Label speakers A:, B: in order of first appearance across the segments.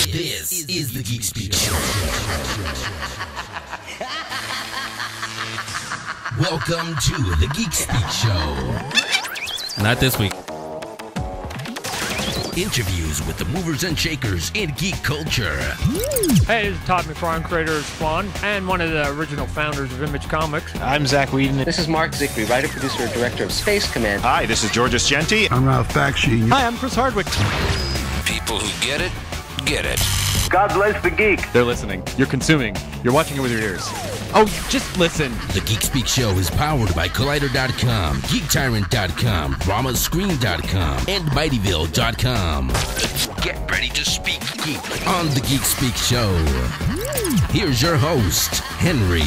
A: This is the Geek Speak Show. Welcome to the Geek Speak Show.
B: Not this week.
A: Interviews with the movers and shakers in geek culture.
C: Hey, this is Todd McFarlane, creator of Spawn, and one of the original founders of Image Comics.
D: I'm Zach Whedon.
E: This is Mark Zickery, writer, producer, and director of Space Command.
D: Hi, this is George Ascenti.
F: I'm Ralph Bakshi.
C: Hi, I'm Chris Hardwick.
A: People who get it, get it.
G: God bless the geek.
H: They're listening. You're consuming. You're watching it with your ears. Oh, just listen.
A: The Geek Speak Show is powered by Collider.com, GeekTyrant.com, RamaScreen.com, and MightyVille.com. Get ready to speak geek on the Geek Speak Show. Here's your host, Henry.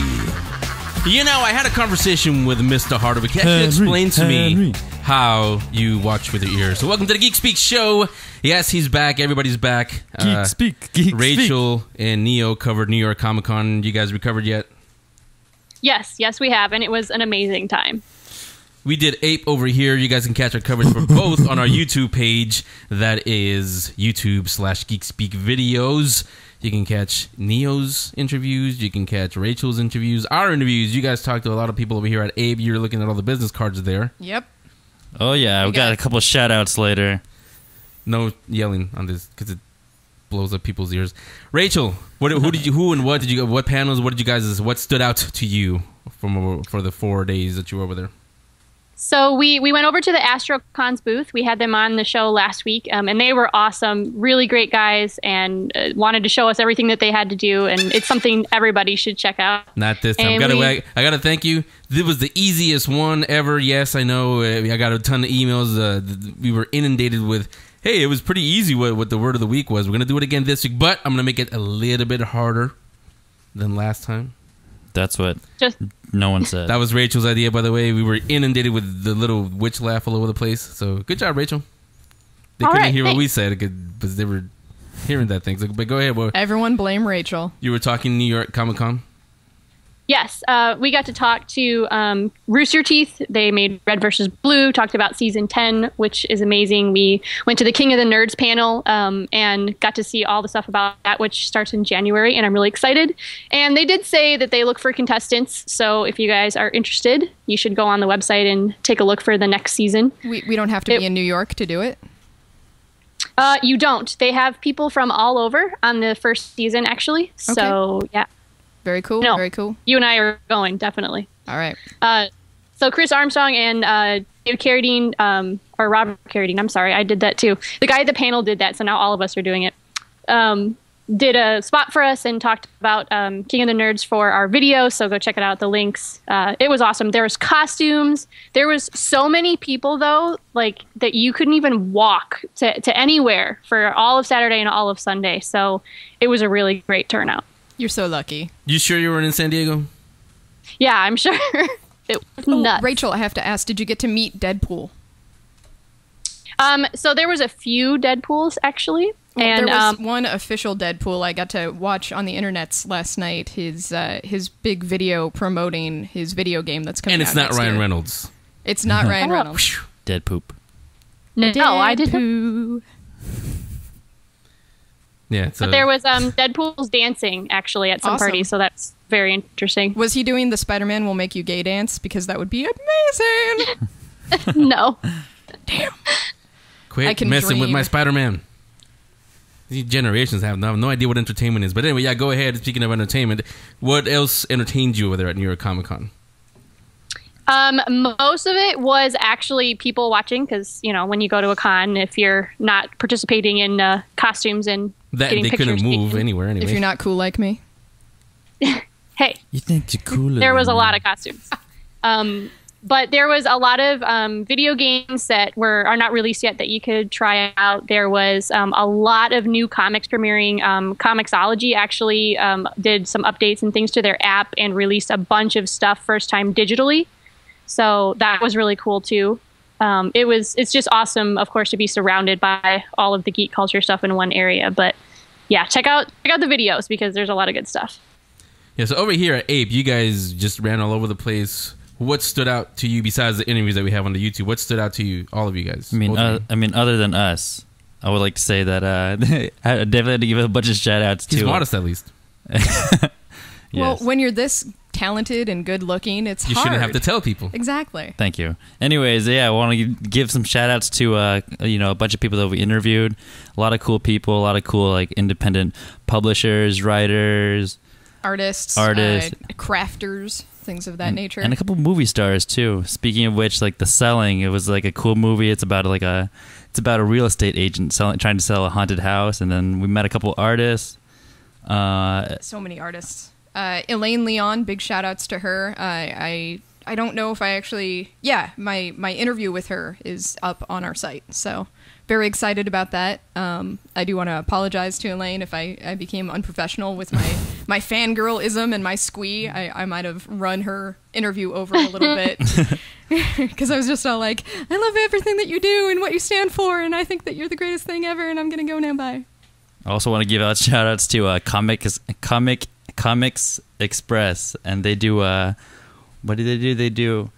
B: You know, I had a conversation with Mr. Hardwick. He actually explained to me how you watch with your ears. So welcome to the Geek Speak Show. Yes, he's back. Everybody's back.
H: Geek Speak.
B: Rachel and Neo covered New York Comic Con. You guys recovered yet?
I: Yes, we have, and it was an amazing time.
B: We did Ape over here. You guys can catch our coverage for both on our YouTube page. That is YouTube/GeekSpeak videos. You can catch Neo's interviews. You can catch Rachel's interviews. Our interviews. You guys talked to a lot of people over here at Abe. You're looking at all the business cards there.
J: Yep.
K: Oh, yeah. We got a couple shout-outs later.
B: No yelling on this because it blows up people's ears. Rachel, what panels, what stood out to you for the 4 days that you were over there?
I: So we went over to the AstroCon's booth. We had them on the show last week, and they were awesome, really great guys, and wanted to show us everything that they had to do, and it's something everybody should check out.
B: Not this time. I got to thank you. This was the easiest one ever. Yes, I know. I got a ton of emails. We were inundated with, hey, it was pretty easy what the word of the week was. We're going to do it again this week, but I'm going to make it a little bit harder than last time.
K: That's what no one said.
B: That was Rachel's idea, by the way. We were inundated with the little witch laugh all over the place. So good job, Rachel. They couldn't hear what we said because they were hearing that thing. So, but go ahead.
J: Everyone blame Rachel.
B: You were talking New York Comic Con?
I: Yes, we got to talk to Rooster Teeth. They made Red vs. Blue, talked about Season 10, which is amazing. We went to the King of the Nerds panel and got to see all the stuff about that, which starts in January, and I'm really excited. And they did say that they look for contestants, so if you guys are interested, you should go on the website and take a look for the next season.
J: We don't have to be in New York to do it?
I: You don't. They have people from all over on the first season, actually. Okay. So, yeah.
J: Very cool.
I: No,
J: very cool.
I: You and I are going, definitely.
J: All right.
I: So Chris Armstrong and David Carradine, or Robert Carradine, I'm sorry, I did that too. The guy at the panel did that, so now all of us are doing it. Did a spot for us and talked about King of the Nerds for our video, so go check it out, the links. It was awesome. There was costumes. There was so many people, though, like that you couldn't even walk to anywhere for all of Saturday and all of Sunday, so it was a really great turnout.
J: You're so lucky.
B: You sure you were in San Diego?
I: Yeah, I'm sure. It was nuts.
J: Rachel, I have to ask, did you get to meet Deadpool?
I: So there was a few Deadpools, actually.
J: Well,
I: and
J: there was one official Deadpool I got to watch on the internets last night. His big video promoting his video game that's coming out.
B: And it's not Ryan Reynolds.
J: It's not Ryan Reynolds.
K: Dead poop.
I: No, I didn't.
B: Yeah,
I: but there was Deadpool's dancing actually at some party, so that's very interesting.
J: Was he doing the Spider-Man will make you gay dance? Because that would be amazing.
I: No.
J: Damn.
B: Quit messing with my Spider-Man. These generations have no idea what entertainment is. But anyway, yeah, go ahead. Speaking of entertainment, what else entertained you over there at New York Comic Con?
I: Most of it was actually people watching because, you know, when you go to a con, if you're not participating in costumes and getting pictures.
B: They couldn't move anywhere anyway.
J: If you're not cool like me.
I: Hey.
K: You think you're cooler.
I: There was a lot of costumes. But there was a lot of video games that are not released yet that you could try out. There was a lot of new comics premiering. Comixology actually did some updates and things to their app and released a bunch of stuff first time digitally. So that was really cool too. It's just awesome, of course, to be surrounded by all of the geek culture stuff in one area. But yeah, check out the videos because there's a lot of good stuff.
B: Yeah, so over here at Ape, you guys just ran all over the place. What stood out to you besides the interviews that we have on the YouTube? What stood out to you, all of you guys?
K: I mean, other than us, I would like to say that I definitely had to give a bunch of shout outs to.
B: He's modest, at least.
J: Well, when you're this talented and good looking, it's
B: you
J: hard.
B: shouldn't have to tell people.
J: Exactly.
K: Thank you. Anyways, yeah, I want to give some shout outs to a bunch of people that we interviewed. A lot of cool people, a lot of cool like independent publishers, writers,
J: artists, crafters, things of that nature,
K: and a couple movie stars too. Speaking of which, like The Selling, it was like a cool movie. It's about a real estate agent trying to sell a haunted house, and then we met a couple artists.
J: So many artists. Elaine Leon, big shout outs to her. I don't know if I actually... Yeah, my interview with her is up on our site, so very excited about that. I do want to apologize to Elaine if I became unprofessional with my fangirlism and my squee. I might have run her interview over a little bit because I was just all like, I love everything that you do and what you stand for, and I think that you're the greatest thing ever, and I'm going to go now, bye. I
K: also want to give out shout outs to Comics Express, and they do what do? They do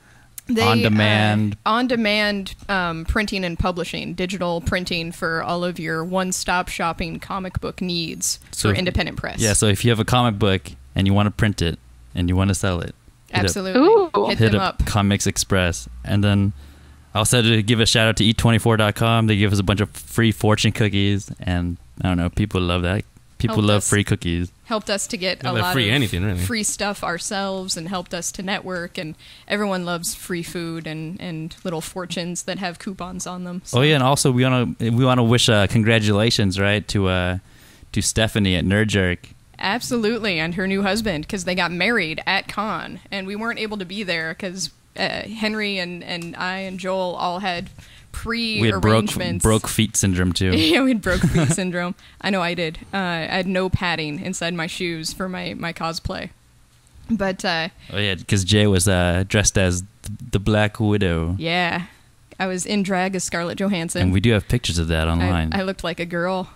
K: on-demand printing and publishing, digital printing for all of your one-stop shopping comic book needs for independent press. Yeah, so if you have a comic book and you want to print it and you want to sell it,
J: absolutely
K: hit them up Comics Express. And then I also had to give a shout out to eat24.com. They give us a bunch of free fortune cookies, and I don't know, people love that. People love free cookies.
J: Helped us to get a lot of free stuff ourselves, and helped us to network, and everyone loves free food and little fortunes that have coupons on them. So.
K: Oh yeah, and also we want to wish congratulations, right, to Stephanie at Nerd Jerk.
J: Absolutely, and her new husband, because they got married at con, and we weren't able to be there because Henry and I and Joel all had pre-arrangements.
K: Broke feet syndrome too.
J: Yeah, we had broke feet syndrome. I know I did. I had no padding inside my shoes for my cosplay. But
K: oh yeah, because Jay was dressed as the Black Widow.
J: Yeah, I was in drag as Scarlett Johansson,
K: and we do have pictures of that online.
J: I looked like a girl.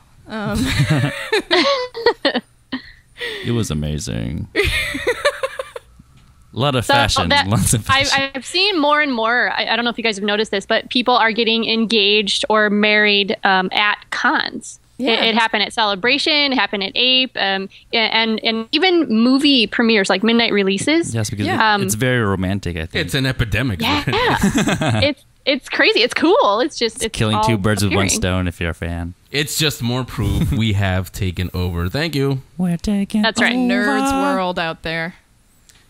K: It was amazing. A lot of fashion. Lots of fashion.
I: I've seen more and more. I don't know if you guys have noticed this, but people are getting engaged or married at cons. Yeah. It happened at Celebration, it happened at APE, and even movie premieres, like midnight releases.
K: Yes, because it's very romantic, I think.
B: It's an epidemic.
I: Yeah. It's crazy. It's cool. It's
K: killing two birds with one stone if you're a fan.
B: It's just more proof we have taken over. Thank you.
K: We're taking
I: That's right.
J: Nerds world out there.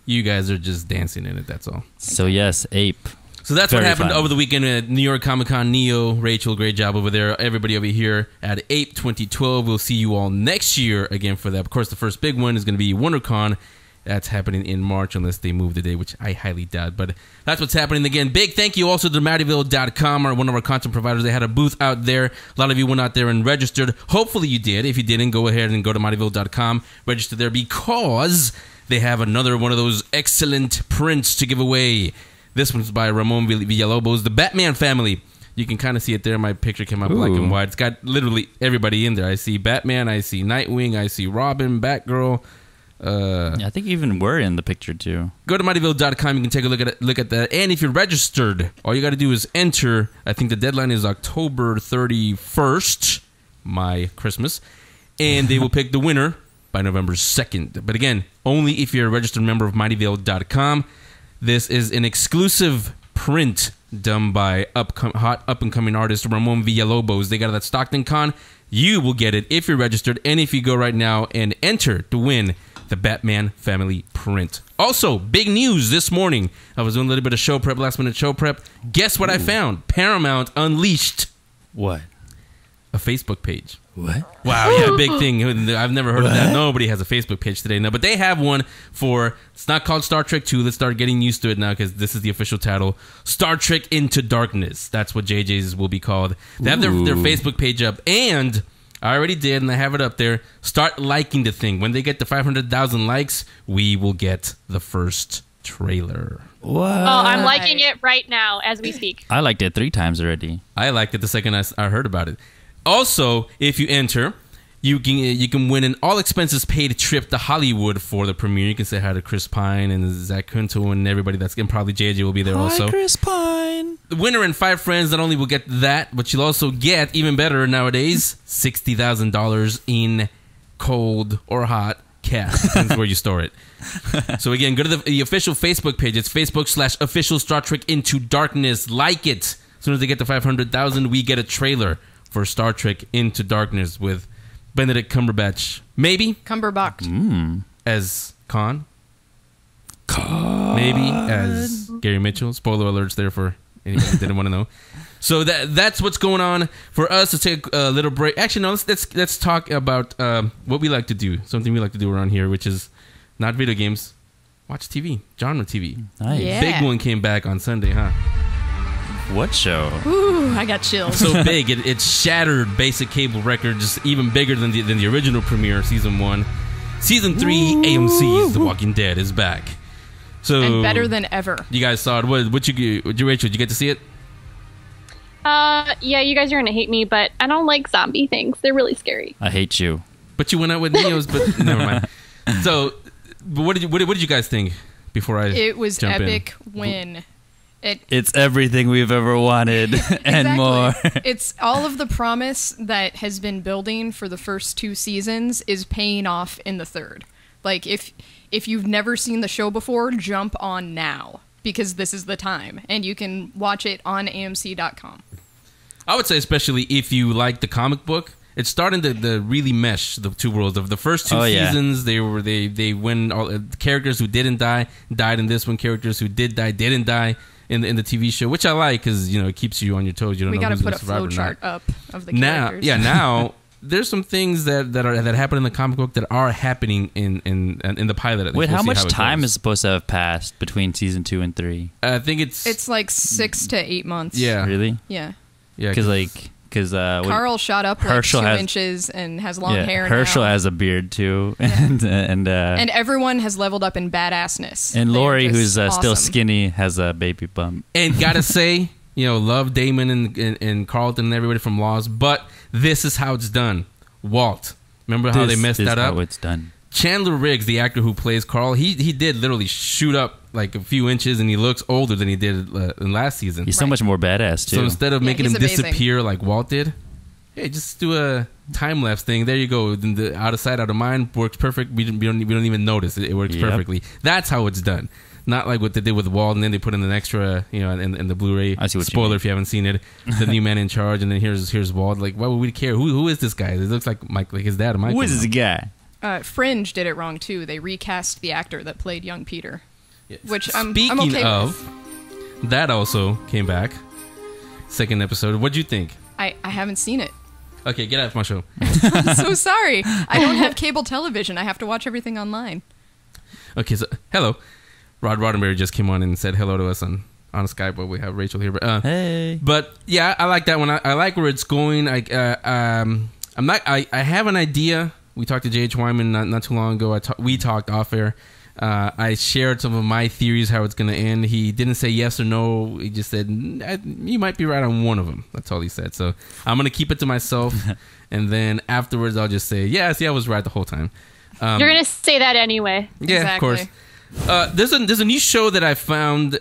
B: You guys are just dancing in it, that's all.
K: So yes, Ape.
B: So that's what happened over the weekend at New York Comic Con. Neo, Rachel, great job over there. Everybody over here at Ape 2012. We'll see you all next year again for that. Of course, the first big one is going to be WonderCon. That's happening in March unless they move the day, which I highly doubt. But that's what's happening again. Big thank you also to Mattyville.com, one of our content providers. They had a booth out there. A lot of you went out there and registered. Hopefully you did. If you didn't, go ahead and go to Mattyville.com. Register there because they have another one of those excellent prints to give away. This one's by Ramon Villalobos, the Batman family. You can kind of see it there. My picture came out black and white. It's got literally everybody in there. I see Batman, I see Nightwing, I see Robin, Batgirl.
K: I think even we're in the picture too.
B: Go to Mattyville.com. You can take a look at that. And if you're registered, all you got to do is enter. I think the deadline is October 31st, my Christmas. And they will pick the winner by November 2nd. But again, only if you're a registered member of Mattyville.com. This is an exclusive print done by hot up-and-coming artist Ramon Villalobos. They got it at Stockton Con. You will get it if you're registered. And if you go right now and enter to win the Batman family print. Also, big news this morning. I was doing a little bit of show prep, last-minute show prep. Guess what I found? Paramount unleashed.
K: What?
B: A Facebook page.
K: What?
B: Wow, yeah, big thing. I've never heard of that. Nobody has a Facebook page today. No, but they have one for, it's not called Star Trek 2. Let's start getting used to it now because this is the official title. Star Trek Into Darkness. That's what JJ's will be called. They have their Facebook page up, and I already did, and I have it up there. Start liking the thing. When they get to 500,000 likes, we will get the first trailer.
K: What?
I: Oh, I'm liking it right now as we speak.
K: I liked it 3 times already.
B: I liked it the second I heard about it. Also, if you enter, you can win an all-expenses paid trip to Hollywood for the premiere. You can say hi to Chris Pine and Zach Quinto and everybody that's getting. Probably JJ will be there also.
K: Hi, Chris Pine. win.
B: The winner and 5 friends not only will get that, but you'll also get, even better nowadays, $60,000 in cold or hot cash. Depends where you store it. So again, go to the official Facebook page. It's Facebook.com/official Star Trek Into Darkness. Like it. As soon as they get to 500,000, we get a trailer for Star Trek Into Darkness with Benedict Cumberbatch. Maybe.
J: Cumberbatch.
B: As Khan. Maybe as Gary Mitchell. Spoiler alerts there for anybody who didn't want to know. So that's what's going on for us. Let's take a little break. Actually, no. Let's talk about what we like to do. Something we like to do around here, which is not video games. Watch TV, genre TV.
K: Nice.
J: Yeah.
B: Big one came back on Sunday, huh?
K: What show?
J: Ooh, I got chills.
B: So big, it shattered basic cable records, even bigger than the original premiere, season 1. Season 3, AMC's The Walking Dead is back. So
J: And better than ever.
B: You guys saw it. What you Rachel? Did you get to see it?
I: Yeah, you guys are gonna hate me, but I don't like zombie things. They're really scary.
K: I hate you.
B: But you went out with Neo's, but never mind. So, but what did you guys think before I?
J: It was
B: jump
J: epic
B: in?
J: when
K: It's everything we've ever wanted and
J: Exactly.
K: more.
J: It's all of the promise that has been building for the first 2 seasons is paying off in the third. Like if you've never seen the show before, jump on now because this is the time, and you can watch it on AMC.com.
B: I would say, especially if you like the comic book, it's starting to really mesh the two worlds. Of the first 2 seasons, they win all characters who didn't die died in this one. Characters who did die didn't die in the TV show, which I like because it keeps you on your toes. You don't
J: We
B: know
J: got to
B: who's
J: put
B: going
J: a
B: to survive
J: flow
B: or
J: chart
B: not.
J: up of the characters.
B: Now there's some things that happen in the comic book that are happening in the pilot. At least.
K: Wait,
B: We'll
K: how
B: see
K: much
B: it
K: time
B: goes.
K: is supposed to have passed between season 2 and 3?
B: I think it's
J: like 6 to 8 months.
B: Yeah.
K: Really?
J: Yeah.
B: Yeah,
K: Because
J: Carl shot up like
K: Herschel
J: 2
K: has-
J: inches and has long hair now.
K: Herschel has a beard too, and
J: everyone has leveled up in badassness.
K: and Lori,
J: They're
K: who's
J: just
K: still
J: awesome.
K: skinny, has a baby bump.
B: And gotta say, love Damon and Carlton and everybody from Lost, but this is how it's done. Walt, remember how they messed that up?
K: How it's done.
B: Chandler Riggs, the actor who plays Carl, he did literally shoot up like a few inches, and he looks older than he did in last season.
K: He's so much more badass too.
B: So instead of making him
J: he's amazing.
B: disappear like Walt did, hey, just do a time lapse thing. There you go. Then the out of sight, out of mind works perfect. We don't even notice it. It works perfectly. That's how it's done. Not like what they did with Walt, and then they put in an extra, in the Blu-ray.
K: I see what you
B: Spoiler
K: mean.
B: if you haven't seen it. The new man in charge, and then here's Walt. Like, why would we care? Who is this guy? It looks like Mike, like his dad. Mike.
K: Who is this guy?
J: Fringe did it wrong too. They recast the actor that played young Peter, which I'm
B: Speaking
J: okay
B: of,
J: with.
B: that also came back. Second episode. What'd you think?
J: I haven't seen it.
B: Okay, get out of my show.
J: I'm so sorry. I don't have cable television. I have to watch everything online.
B: Okay, so hello. Rod Roddenberry just came on and said hello to us on Skype, but we have Rachel here. But
K: Hey.
B: But yeah, I like that one. I like where it's going. I have an idea. We talked to J.H. Wyman not too long ago. We talked off air. I shared some of my theories how it's going to end. He didn't say yes or no. He just said you might be right on one of them. That's all he said. So I'm going to keep it to myself, and then afterwards I'll just say yes. I was right the whole time.
I: You're gonna say that anyway.
B: Yeah,
J: Exactly.
B: of course. There's a new show that I found.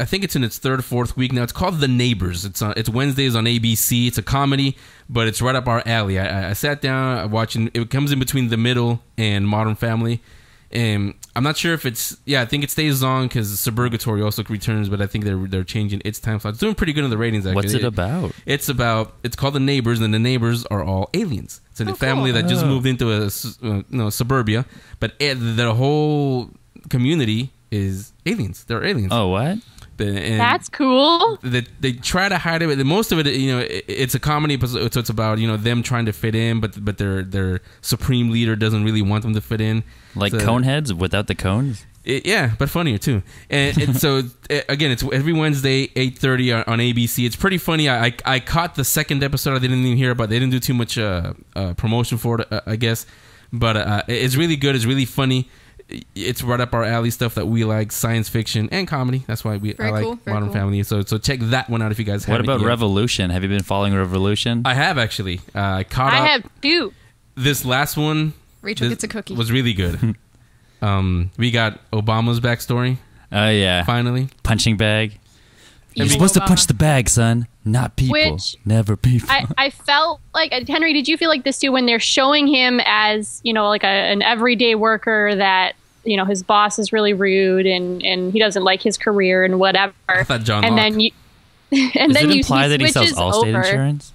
B: I think it's in its 3rd or 4th week now. It's called The Neighbors. It's Wednesdays on ABC. It's a comedy, but it's right up our alley. I sat down watching. It comes in between The Middle and Modern Family. And I'm not sure if it's... Yeah, I think it stays on because Suburgatory also returns, but I think they're changing its time slot. It's doing pretty good in the ratings, actually.
K: What's it about?
B: It's called The Neighbors, and the neighbors are all aliens. It's a family that just moved into a suburbia, but the whole community is aliens. They're aliens.
K: Oh, what?
B: And
I: That's cool.
B: they try to hide it, but most of it, it's a comedy, so it's about them trying to fit in, but their supreme leader doesn't really want them to fit in.
K: Like
B: So-
K: Coneheads without the cones?
B: Yeah, but funnier too. And so again, it's every Wednesday 8:30 on ABC. It's pretty funny. I caught the 2nd episode. I didn't even hear about. They didn't do too much promotion for it, I guess. But it's really good. It's really funny. It's right up our alley, stuff that we like, science fiction and comedy. That's why I like Modern Family. So check that one out if you guys haven't.
K: What about
B: yet.
K: Revolution? Have you been following Revolution?
B: I have actually. I caught up.
I: I have 2.
B: This last one.
J: Rachel gets a cookie.
B: Was really good. We got Obama's backstory.
K: Oh, yeah.
B: Finally.
K: Punching bag. You're supposed to punch the bag, son, not people.
I: Which
K: never people.
I: I felt like, Henry, did you feel like this too when they're showing him as, like an everyday worker that, his boss is really rude and he doesn't like his career and whatever.
B: I thought John
I: and
B: Locke.
I: then you
K: Does it imply that he sells Allstate insurance?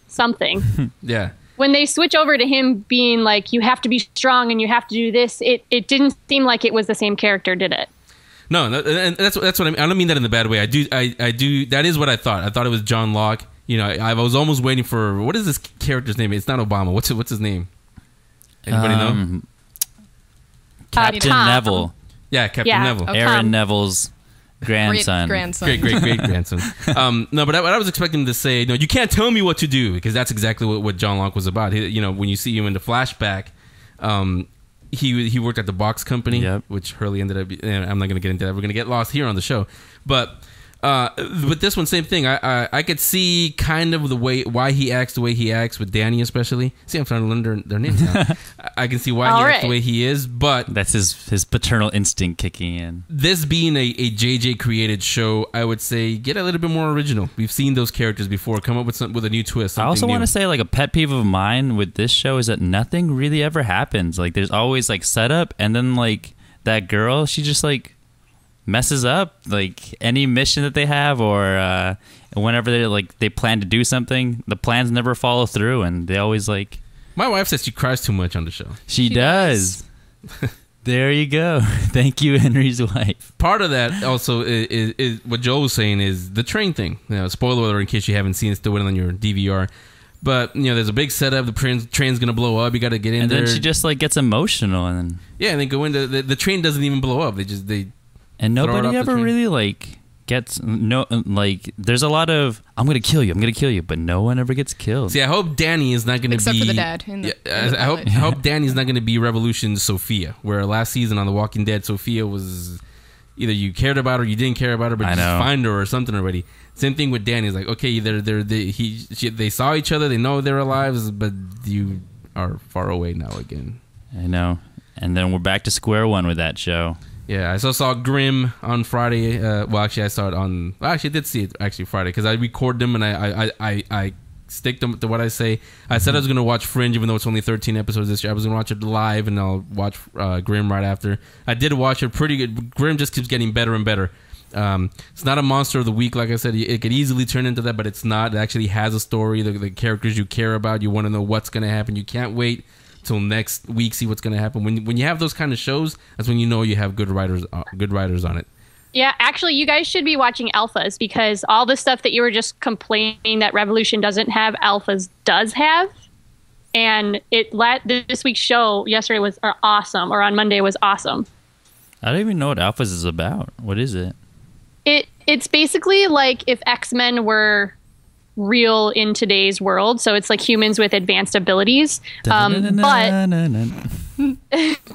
I: Something.
B: Yeah.
I: When they switch over to him being like, you have to be strong and you have to do this, it didn't seem like it was the same character, did it?
B: No, and that's what I mean. I don't mean that in the bad way. I do. That is what I thought. I thought it was John Locke. I was almost waiting for, what is this character's name? It's not Obama. What's his name? Anybody know?
K: Captain Neville.
B: Yeah, Captain Neville.
K: Aaron Neville's grandson.
J: Great
B: grandson. No, but I was expecting him to say, no, you can't tell me what to do, because that's exactly what John Locke was about. When you see him in the flashback, he worked at the box company, which Hurley ended up. I'm not going to get into that. We're going to get lost here on the show, but with this one, same thing. I could see kind of why he acts the way he acts with Danny, especially. See, I'm trying to learn their names now. I can see why he acts the way he is, but
K: that's his paternal instinct kicking in.
B: This being a JJ created show, I would say get a little bit more original. We've seen those characters before. Come up with a new twist.
K: I also want to say, like, a pet peeve of mine with this show is that nothing really ever happens. Like, there's always like setup, and then like that girl, she just like messes up like any mission that they have, or whenever they plan to do something, the plans never follow through, and they always like.
B: My wife says she cries too much on the show.
K: She does. There you go. Thank you, Henry's wife.
B: Part of that also is what Joel was saying is the train thing. Spoiler alert in case you haven't seen it, still waiting on your DVR. But there's a big setup. The train's gonna blow up. You got to get in there.
K: And then she just like gets emotional, and then
B: and they go into the train doesn't even blow up.
K: And nobody ever really like gets there's a lot of I'm gonna kill you, but no one ever gets killed.
B: See, I hope Danny is not gonna
J: except
B: be
J: for the dad.
B: I hope Danny's not gonna be Revolution's Sophia, where last season on The Walking Dead, Sophia was either you cared about her or you didn't care about her, but just find her or something already. Same thing with Danny. It's like, okay, they saw each other, they know they're alive, but you are far away now again.
K: I know, and then we're back to square one with that show.
B: Yeah, I saw Grimm on Friday. Actually, I saw it on. Actually, I did see it actually Friday because I record them and I stick them to what I say. I said I was going to watch Fringe, even though it's only 13 episodes this year. I was going to watch it live, and I'll watch Grimm right after. I did watch it pretty good. Grimm just keeps getting better and better. It's not a monster of the week, like I said. It could easily turn into that, but it's not. It actually has a story. The characters you care about, you want to know what's going to happen. You can't wait till next week, see what's going to happen. When you have those kind of shows, that's when you know you have good writers on it.
I: Yeah, actually, you guys should be watching Alphas, because all the stuff that you were just complaining that Revolution doesn't have, Alphas does have. And this week's show yesterday was awesome, or on Monday was awesome.
K: I don't even know what Alphas is about. What is it?
I: It's basically like if X-Men were real in today's world, so it's like humans with advanced abilities, but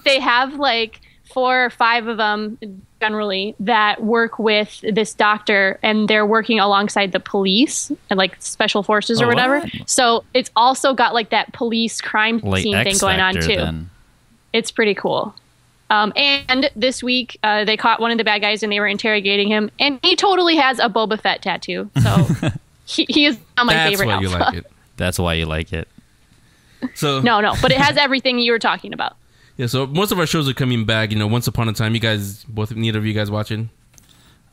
I: they have like 4 or 5 of them generally that work with this doctor, and they're working alongside the police and like special forces or whatever. What? So it's also got like that police crime scene thing going on too. Then. It's pretty cool. And this week they caught one of the bad guys and they were interrogating him, and he totally has a Boba Fett tattoo. So he is not my favorite alpha.
B: That's why you like it.
K: That's why you like it.
I: So no, but it has everything you were talking about.
B: Yeah, so most of our shows are coming back. Once Upon a Time. You guys, neither of you guys watching?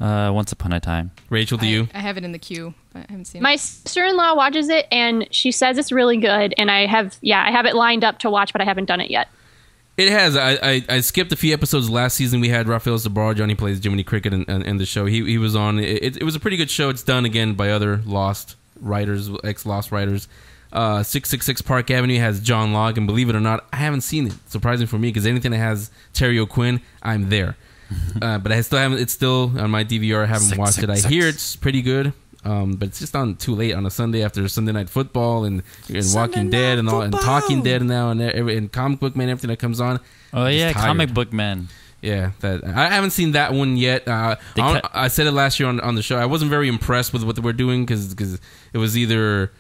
K: Once Upon a Time.
B: Rachel, do you?
J: I have it in the queue, but I haven't seen it.
I: My sister-in-law watches it, and she says it's really good. And I have it lined up to watch, but I haven't done it yet.
B: It has. I skipped a few episodes last season. We had Raphael Zabar, Johnny plays Jiminy Cricket in the show. He was on. It was a pretty good show. It's done again by other Lost writers, ex-Lost writers. 666 Park Avenue has John Locke, and believe it or not, I haven't seen it. Surprising for me, because anything that has Terry O'Quinn, I'm there. But I still haven't. It's still on my DVR. I haven't watched it. I hear it's pretty good. But it's just on too late on a Sunday after Sunday Night Football and Walking Dead and all, and Talking Dead now, and Comic Book Man, everything that comes on.
K: Oh yeah, Comic Book Man.
B: Yeah, I haven't seen that one yet. I said it last year on the show. I wasn't very impressed with what they were doing because it was either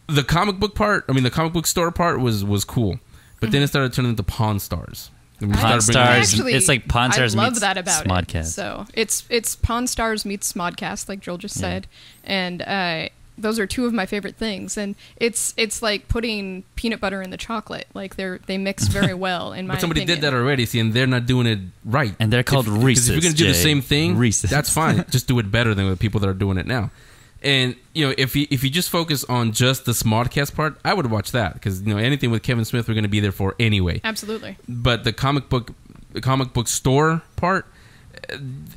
B: the comic book part. I mean, the comic book store part was cool, but then it started turning into Pawn Stars.
K: Pawn Stars.
J: Actually,
K: It's like Pawn Stars
J: I love
K: meets
J: that about
K: Smodcast.
J: it. So it's Pawn Stars meets Smodcast, like Joel just said, and those are two of my favorite things. And it's like putting peanut butter in the chocolate. Like they mix very well in my.
B: But somebody
J: opinion.
B: did that already, see, and they're not doing it right.
K: And they're called Reese's.
B: If you're gonna do the
K: Jay.
B: same thing,
K: Reese's.
B: that's fine. Just do it better than the people that are doing it now. And if you just focus on just the Smodcast part, I would watch that because anything with Kevin Smith we're going to be there for anyway.
J: Absolutely.
B: But the comic book store part,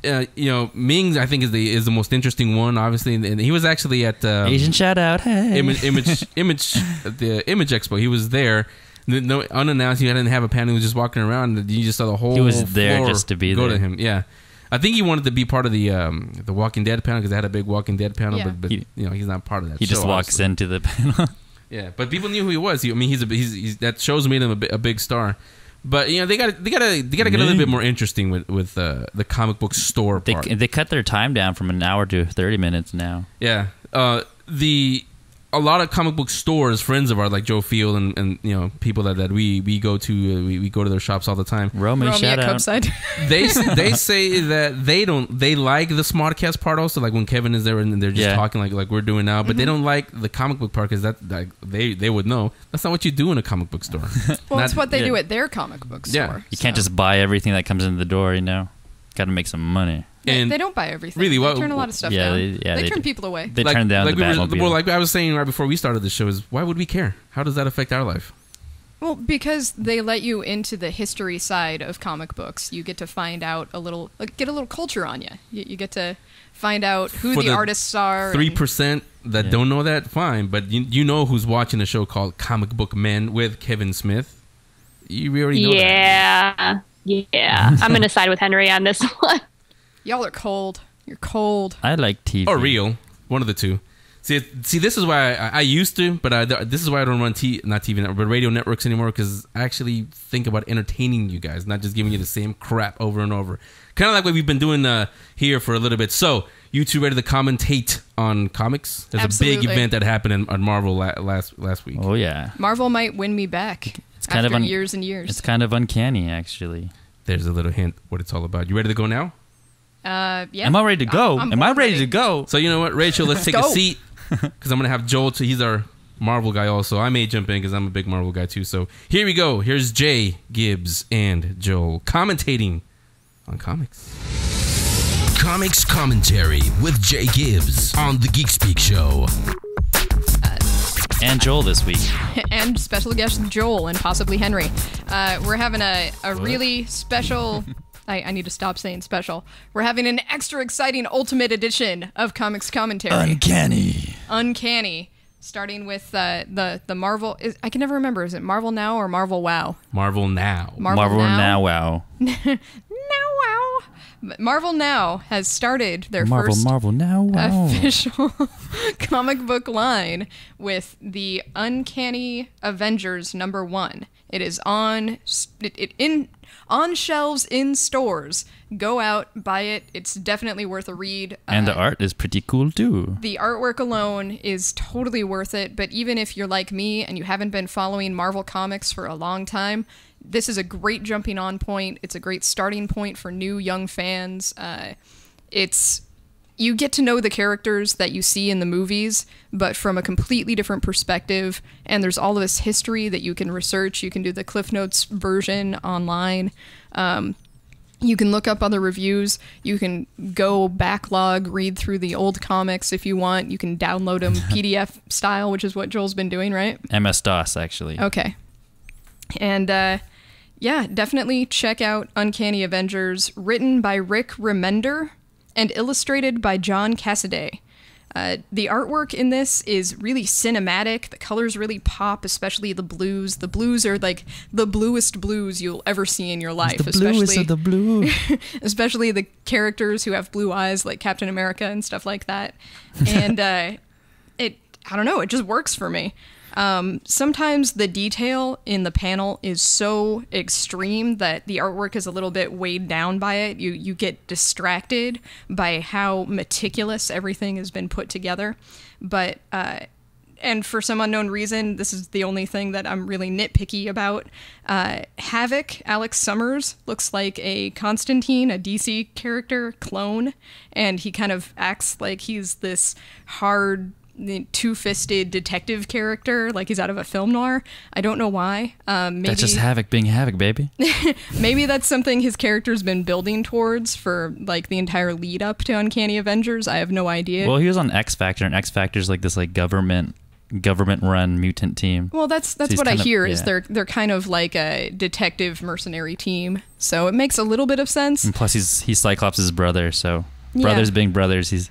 B: Ming I think is the most interesting one, obviously, and he was actually at
K: Asian shout out. Hey.
B: Image at the Image Expo. He was there. No, unannounced. He didn't have a panel. He was just walking around. And you just saw the whole.
K: He was there
B: floor
K: just to be
B: go
K: there.
B: to him. Yeah. I think he wanted to be part of the Walking Dead panel because they had a big Walking Dead panel,
J: Yeah.
B: but he's not part of that.
K: He just
B: show,
K: walks
B: obviously.
K: into the panel.
B: Yeah, but people knew who he was. He's that show's made him a big star. But they got to get a little bit more interesting with the comic book store part.
K: They cut their time down from an hour to 30 minutes now.
B: Yeah, a lot of comic book stores, friends of ours like Joe Field and people that we go to, we go to their shops all the time.
K: Romy shout
J: at
K: out.
J: Curbside.
B: They say that they like the Smodcast part also, like when Kevin is there and they're just talking like we're doing now, but they don't like the comic book part because they would know that's not what you do in a comic book store.
J: Well, it's what they do at their comic book store.
B: Yeah.
K: You can't just buy everything that comes in the door, Got to make some money.
B: And
J: they don't buy everything.
B: really,
J: they turn a lot of stuff down. They turn people away.
K: They turn down the Batmobile.
B: Like I was saying right before we started the show, is why would we care? How does that affect our life?
J: Well, because they let you into the history side of comic books. You get to find out get a little culture on you. You get to find out who the artists are.
B: 3% that don't know that, fine. But you know who's watching a show called Comic Book Men with Kevin Smith. You already know that.
I: Yeah. I'm going to side with Henry on this one.
J: Y'all are cold. You're cold.
K: I like TV.
B: Or real. One of the two. See, this is why I used to, but this is why I don't run not TV network, but radio networks anymore, because I actually think about entertaining you guys, not just giving you the same crap over and over. Kind of like what we've been doing here for a little bit. So, you two ready to commentate on comics? There's
J: Absolutely.
B: a big event that happened on Marvel last week.
K: Oh, yeah.
J: Marvel might win me back after years and years.
K: It's kind of uncanny, actually.
B: There's a little hint what it's all about. You ready to go now?
J: Yeah.
K: Am I ready to go?
J: I'm
K: Am I ready
J: ready
K: to go?
B: So, you know what, Rachel, let's take a
J: Go.
B: seat, because I'm going to have Joel, he's our Marvel guy also. I may jump in because I'm a big Marvel guy too. So here we go. Here's Jae Gibbs and Joel commentating on comics.
A: Comics Commentary with Jae Gibbs on the Geek Speak Show.
K: And Joel this week.
J: And special guest Joel and possibly Henry. We're having a really special... I need to stop saying special. We're having an extra exciting ultimate edition of Comics Commentary. Uncanny. Starting with the Marvel... I can never remember. Is it Marvel Now or Marvel Wow?
B: Marvel Now.
K: Marvel Now Wow.
J: Marvel Now has started their
K: Marvel
J: Now
K: Wow.
J: official comic book line with the Uncanny Avengers #1. It is on shelves in stores. Go out, buy it. It's definitely worth a read.
K: And the art is pretty cool too.
J: The artwork alone is totally worth it, but even if you're like me and you haven't been following Marvel Comics for a long time, this is a great jumping on point. It's a great starting point for new young fans. You get to know the characters that you see in the movies, but from a completely different perspective, and there's all of this history that you can research. You can do the Cliff Notes version online. You can look up other reviews. You can go backlog, read through the old comics if you want. You can download them PDF style, which is what Joel's been doing, right?
K: MS-DOS, actually.
J: Okay. And, yeah, definitely check out Uncanny Avengers, written by Rick Remender and illustrated by John Cassaday. The artwork in this is really cinematic. The colors really pop, especially the blues. The blues are like the bluest blues you'll ever see in your life.
K: The bluest of the blue.
J: Especially the characters who have blue eyes like Captain America and stuff like that. And I don't know, it just works for me. Sometimes the detail in the panel is so extreme that the artwork is a little bit weighed down by it. You get distracted by how meticulous everything has been put together. But and for some unknown reason, this is the only thing that I'm really nitpicky about. Havoc, Alex Summers, looks like a Constantine, a DC character clone, and he kind of acts like he's this hard, two-fisted detective character, like he's out of a film noir. I don't know why. Maybe
K: that's just Havoc being Havoc, baby.
J: Maybe that's something his character's been building towards for like the entire lead up to Uncanny Avengers. I have no idea.
K: Well, he was on X Factor, and X Factor's like this like government run mutant team.
J: Well, that's
K: so
J: what I hear is they're kind of like a detective mercenary team. So it makes a little bit of sense.
K: And plus he's Cyclops' brother, so brothers being brothers, he's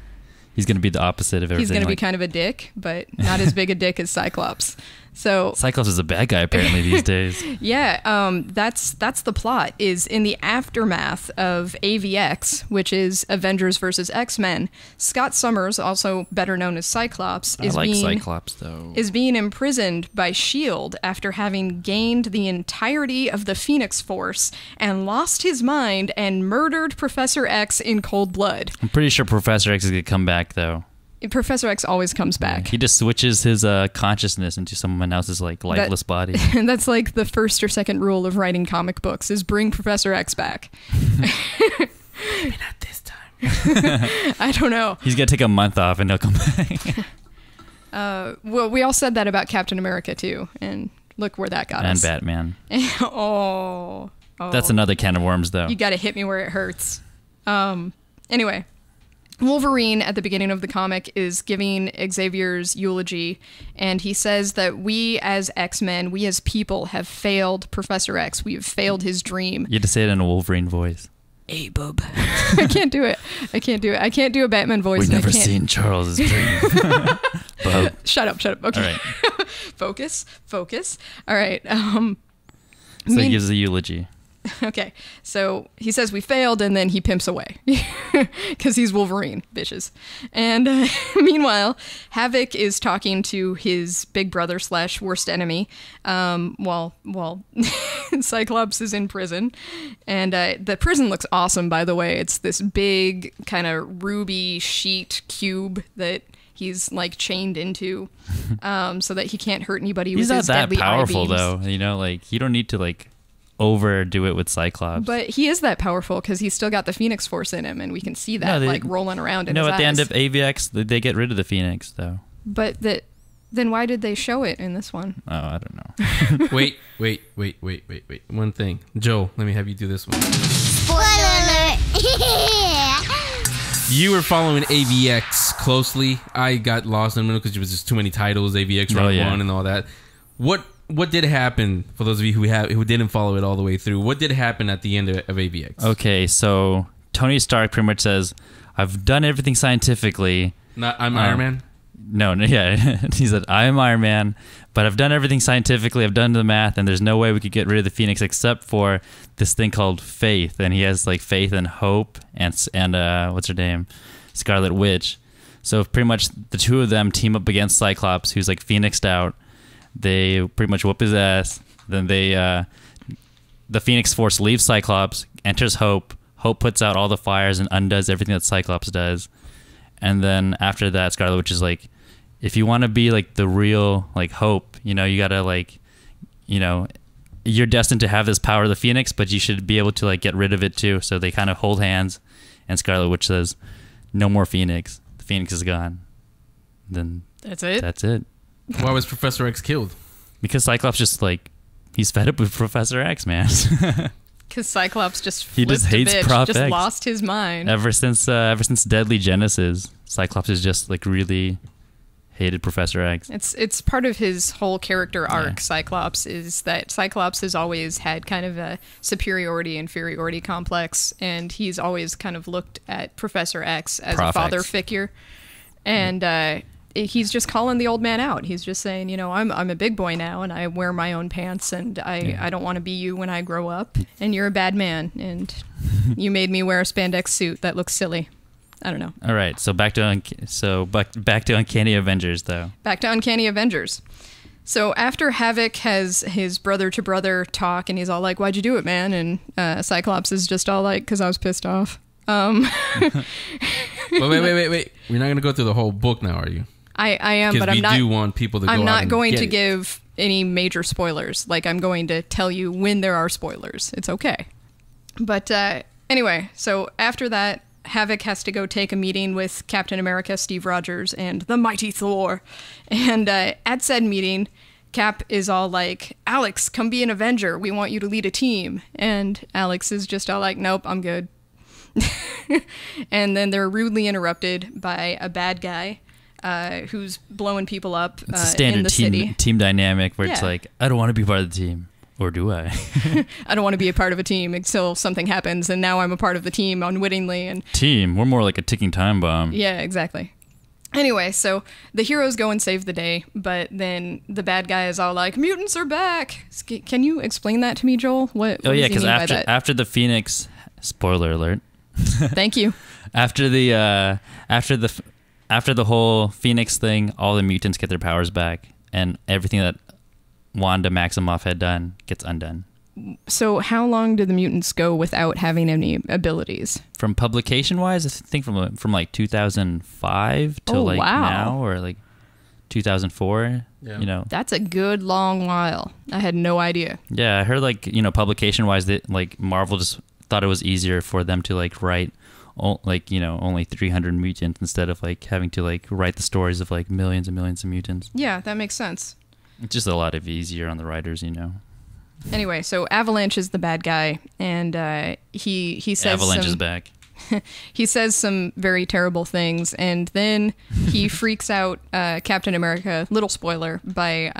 K: going to be the opposite of everything.
J: He's going to be kind of a dick, but not as big a dick as Cyclops. So
K: Cyclops is a bad guy apparently these days.
J: Yeah, that's the plot. Is in the aftermath of AVX, which is Avengers versus X-Men. Scott Summers, also better known as Cyclops,
K: Cyclops though.
J: Is being imprisoned by S.H.I.E.L.D. after having gained the entirety of the Phoenix Force and lost his mind and murdered Professor X in cold blood.
K: I'm pretty sure Professor X is going to come back though.
J: Professor X always comes back.
K: He just switches his consciousness into someone else's like lifeless body.
J: And that's like the first or second rule of writing comic books is bring Professor X back.
B: Maybe not this time.
J: I don't know.
K: He's gonna take a month off and he'll come back.
J: Well, we all said that about Captain America too, and look where that got us.
K: And Batman.
J: Oh.
K: That's another can of worms though.
J: You gotta hit me where it hurts. Anyway. Wolverine, at the beginning of the comic, is giving Xavier's eulogy, and he says that we as X-Men, we as people, have failed Professor X. We have failed his dream.
K: You had to say it in a Wolverine voice.
J: Hey, bub. I can't do it. I can't do a Batman voice.
K: We've never seen Charles's dream. Bub.
J: Shut up. Okay.
K: All right.
J: Focus. All right.
K: So he gives a eulogy.
J: Okay, so he says we failed, and then he pimps away because he's Wolverine, bitches. And meanwhile, Havoc is talking to his big brother / worst enemy, while Cyclops is in prison. And the prison looks awesome, by the way. It's this big kind of ruby sheet cube that he's like chained into, so that he can't hurt anybody with his deadly eye beams.
K: He's not that powerful, though. You know, like you don't need to like overdo it with Cyclops.
J: But he is that powerful because he's still got the Phoenix Force in him, and we can see that like rolling around in his eyes.
K: At the end of AVX, they get rid of the Phoenix, though.
J: But then why did they show it in this one?
K: Oh, I don't know.
B: Wait. One thing. Joe, let me have you do this one.
F: Spoiler alert!
B: You were following AVX closely. I got lost in the middle because there was just too many titles, AVX Round 1 and all that. What did happen, for those of you who didn't follow it all the way through? What did happen at the end of AVX?
K: Okay, so Tony Stark pretty much says, I've done everything scientifically.
B: I'm Iron Man?
K: No, yeah. He said, I'm Iron Man, but I've done everything scientifically. I've done the math, and there's no way we could get rid of the Phoenix except for this thing called faith. And he has like faith and hope and what's her name? Scarlet Witch. So pretty much the two of them team up against Cyclops, who's like phoenixed out. They pretty much whoop his ass. Then the Phoenix Force leaves Cyclops, enters Hope. Hope puts out all the fires and undoes everything that Cyclops does. And then after that, Scarlet Witch is like, if you want to be like the real like Hope, you gotta like, you're destined to have this power of the Phoenix, but you should be able to like get rid of it too. So they kind of hold hands, and Scarlet Witch says, no more Phoenix. The Phoenix is gone. Then
J: that's it.
K: That's it.
B: Why was Professor X killed?
K: Because Cyclops just like, he's fed up with Professor X, man.
J: Because Cyclops just
K: he just hates Prof
J: just
K: X.
J: lost his mind.
K: Ever since Deadly Genesis, Cyclops has just like really hated Professor X.
J: It's part of his whole character arc. Yeah. Cyclops is that Cyclops has always had kind of a superiority-inferiority complex, and he's always kind of looked at Professor X as a father figure. And he's just calling the old man out. He's just saying, I'm a big boy now, and I wear my own pants, and I don't want to be you when I grow up, and you're a bad man, and you made me wear a spandex suit that looks silly. I don't know.
K: All right, so back to Uncanny Avengers, though.
J: Back to Uncanny Avengers. So after Havoc has his brother-to-brother talk, and he's all like, why'd you do it, man? And Cyclops is just all like, because I was pissed off.
B: Wait. We're not going to go through the whole book now, are you?
J: I am, but I'm not.
B: We do want people to.
J: I'm
B: go
J: not
B: out and
J: going
B: get
J: to
B: it.
J: give any major spoilers. Like, I'm going to tell you when there are spoilers. It's okay. But anyway, so after that, Havoc has to go take a meeting with Captain America, Steve Rogers, and the mighty Thor. And at said meeting, Cap is all like, Alex, come be an Avenger. We want you to lead a team. And Alex is just all like, nope, I'm good. And then they're rudely interrupted by a bad guy who's blowing people up
K: it's a standard
J: in the city.
K: team dynamic where it's
J: Yeah.
K: like, I don't want to be part of the team. Or do I?
J: I don't want to be a part of a team until something happens, and now I'm a part of the team unwittingly. And
K: Team? We're more like a ticking time bomb.
J: yeah, exactly. Anyway, so the heroes go and save the day, but then the bad guy is all like, mutants are back! Can you explain that to me, Joel? What
K: Oh yeah,
J: does he mean by
K: because
J: that?
K: after the Phoenix, spoiler alert.
J: Thank you.
K: After the whole Phoenix thing, all the mutants get their powers back, and everything that Wanda Maximoff had done gets undone.
J: So how long do the mutants go without having any abilities?
K: From publication wise, I think from like 2005 to
J: Oh,
K: like
J: wow.
K: now, or like 2004.
B: Yeah.
K: You know.
J: That's a good long while. I had no idea.
K: Yeah, I heard like, you know, publication wise that like Marvel just thought it was easier for them to like write like, you know, only 300 mutants instead of like having to like write the stories of like millions and millions of mutants.
J: Yeah, that makes sense.
K: It's just a lot of easier on the writers, you know.
J: Anyway, so Avalanche is the bad guy, and he says
K: Avalanche is back.
J: He says some very terrible things, and then he freaks out Captain America, little spoiler, by,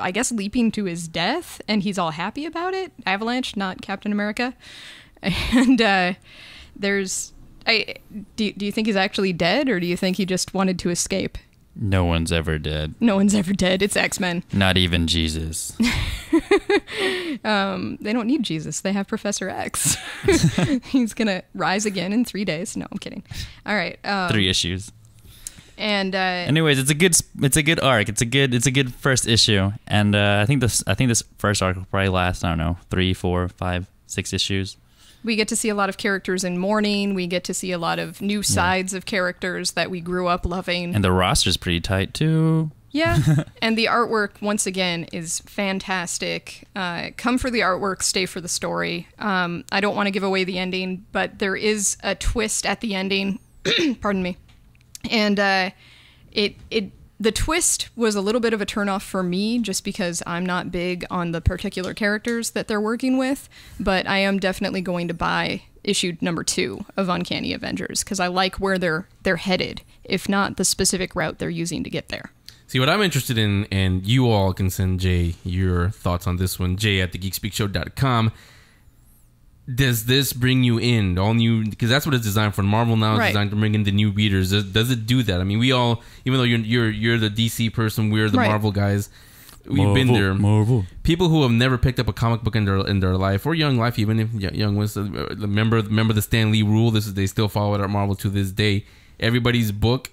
J: I guess, leaping to his death, and he's all happy about it. Avalanche, not Captain America. And do you think he's actually dead, or do you think he just wanted to escape?
K: No one's ever dead.
J: No one's ever dead. It's X-Men.
K: Not even Jesus.
J: They don't need Jesus. They have Professor X. He's going to rise again in 3 days. No, I'm kidding. All right.
K: 3 issues.
J: And
K: anyways, it's a good arc. It's a good first issue. And I think this first arc will probably last, I don't know, 3, 4, 5, 6 issues.
J: we get to see a lot of characters in mourning. We get to see a lot of new sides of characters that we grew up loving.
K: And the roster's pretty tight, too.
J: Yeah, and the artwork, once again, is fantastic. Come for the artwork, stay for the story. I don't want to give away the ending, but there is a twist at the ending. Pardon me. And the twist was a little bit of a turnoff for me, just because I'm not big on the particular characters that they're working with, but I am definitely going to buy issue number 2 of Uncanny Avengers, because I like where they're headed, if not the specific route they're using to get there.
B: See, what I'm interested in, and you all can send Jay your thoughts on this one, Jay at thegeekspeakshow.com. Does this bring you in? All new, because that's what it's designed for. Marvel now is designed to bring in the new readers. Does it do that? I mean, we all, even though you're the DC person, we're the Marvel guys. We've been there.
K: Marvel.
B: People who have never picked up a comic book in their life, or young life, even if young ones, remember the Stan Lee rule. They still follow it at Marvel to this day. Every book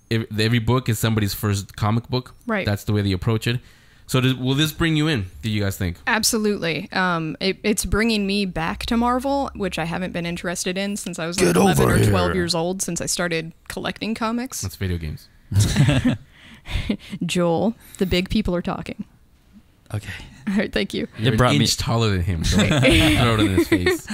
B: is somebody's first comic book.
J: Right.
B: That's the way they approach it. So will this bring you in? Do you guys think?
J: Absolutely. It's bringing me back to Marvel, which I haven't been interested in since I was like 11 or 12 years old, since I started collecting comics.
B: That's video games.
J: Joel, the big people are talking.
K: Okay.
J: All right, thank you.
B: You're an inch taller than him. So throw it in his face.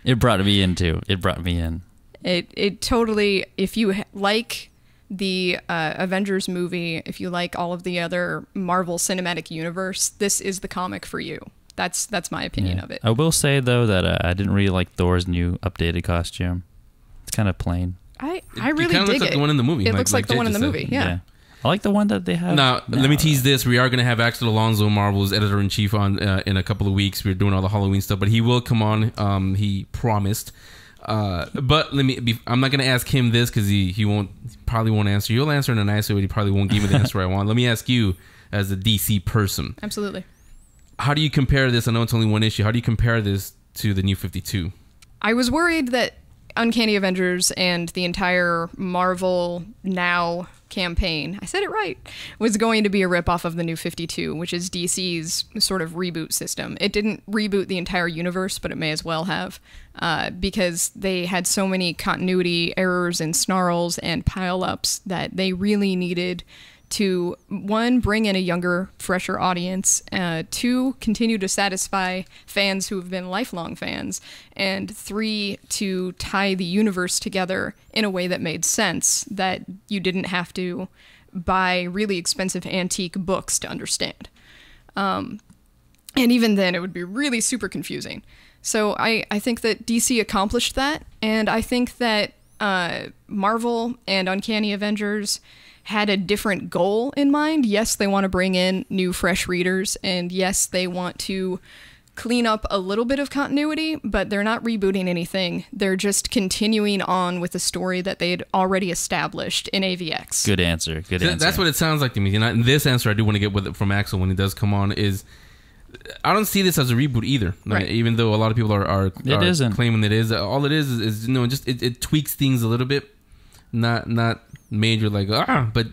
K: It brought me in, too. It brought me in.
J: It totally, if you like the Avengers movie, if you like all of the other Marvel Cinematic Universe, this is the comic for you. That's my opinion of it.
K: I will say, though, that I didn't really like Thor's new updated costume. It's kind of plain.
J: I really
B: kind of
J: dig
B: looks like
J: it.
B: the one in the movie.
J: It looks like the one in the movie, yeah.
K: I like the one that they have.
B: Now, let me tease this. We are going to have Axel Alonso, Marvel's editor-in-chief, on in a couple of weeks. We're doing all the Halloween stuff, but he will come on. He promised. But I'm not going to ask him this because he probably won't answer. He'll answer in a nice way, but he probably won't give me the answer I want. Let me ask you, as a DC person.
J: Absolutely.
B: How do you compare this? I know it's only one issue. How do you compare this to the New 52?
J: I was worried that Uncanny Avengers and the entire Marvel Now campaign, I said it right, was going to be a ripoff of the New 52, which is DC's sort of reboot system. It didn't reboot the entire universe, but it may as well have, because they had so many continuity errors and snarls and pile-ups that they really needed to, one, bring in a younger, fresher audience, two, continue to satisfy fans who have been lifelong fans, and three, to tie the universe together in a way that made sense, that you didn't have to buy really expensive antique books to understand. And even then, it would be really super confusing. So I think that DC accomplished that, and I think that Marvel and Uncanny Avengers had a different goal in mind. Yes, they want to bring in new, fresh readers, and yes, they want to clean up a little bit of continuity, but they're not rebooting anything. They're just continuing on with the story that they had already established in AVX.
K: Good answer. Good answer.
B: That's what it sounds like to me. And this answer I do want to get with it from Axel when he does come on is, I don't see this as a reboot either.
J: Right.
B: Even though a lot of people are claiming it is. All it is just it tweaks things a little bit. Not major but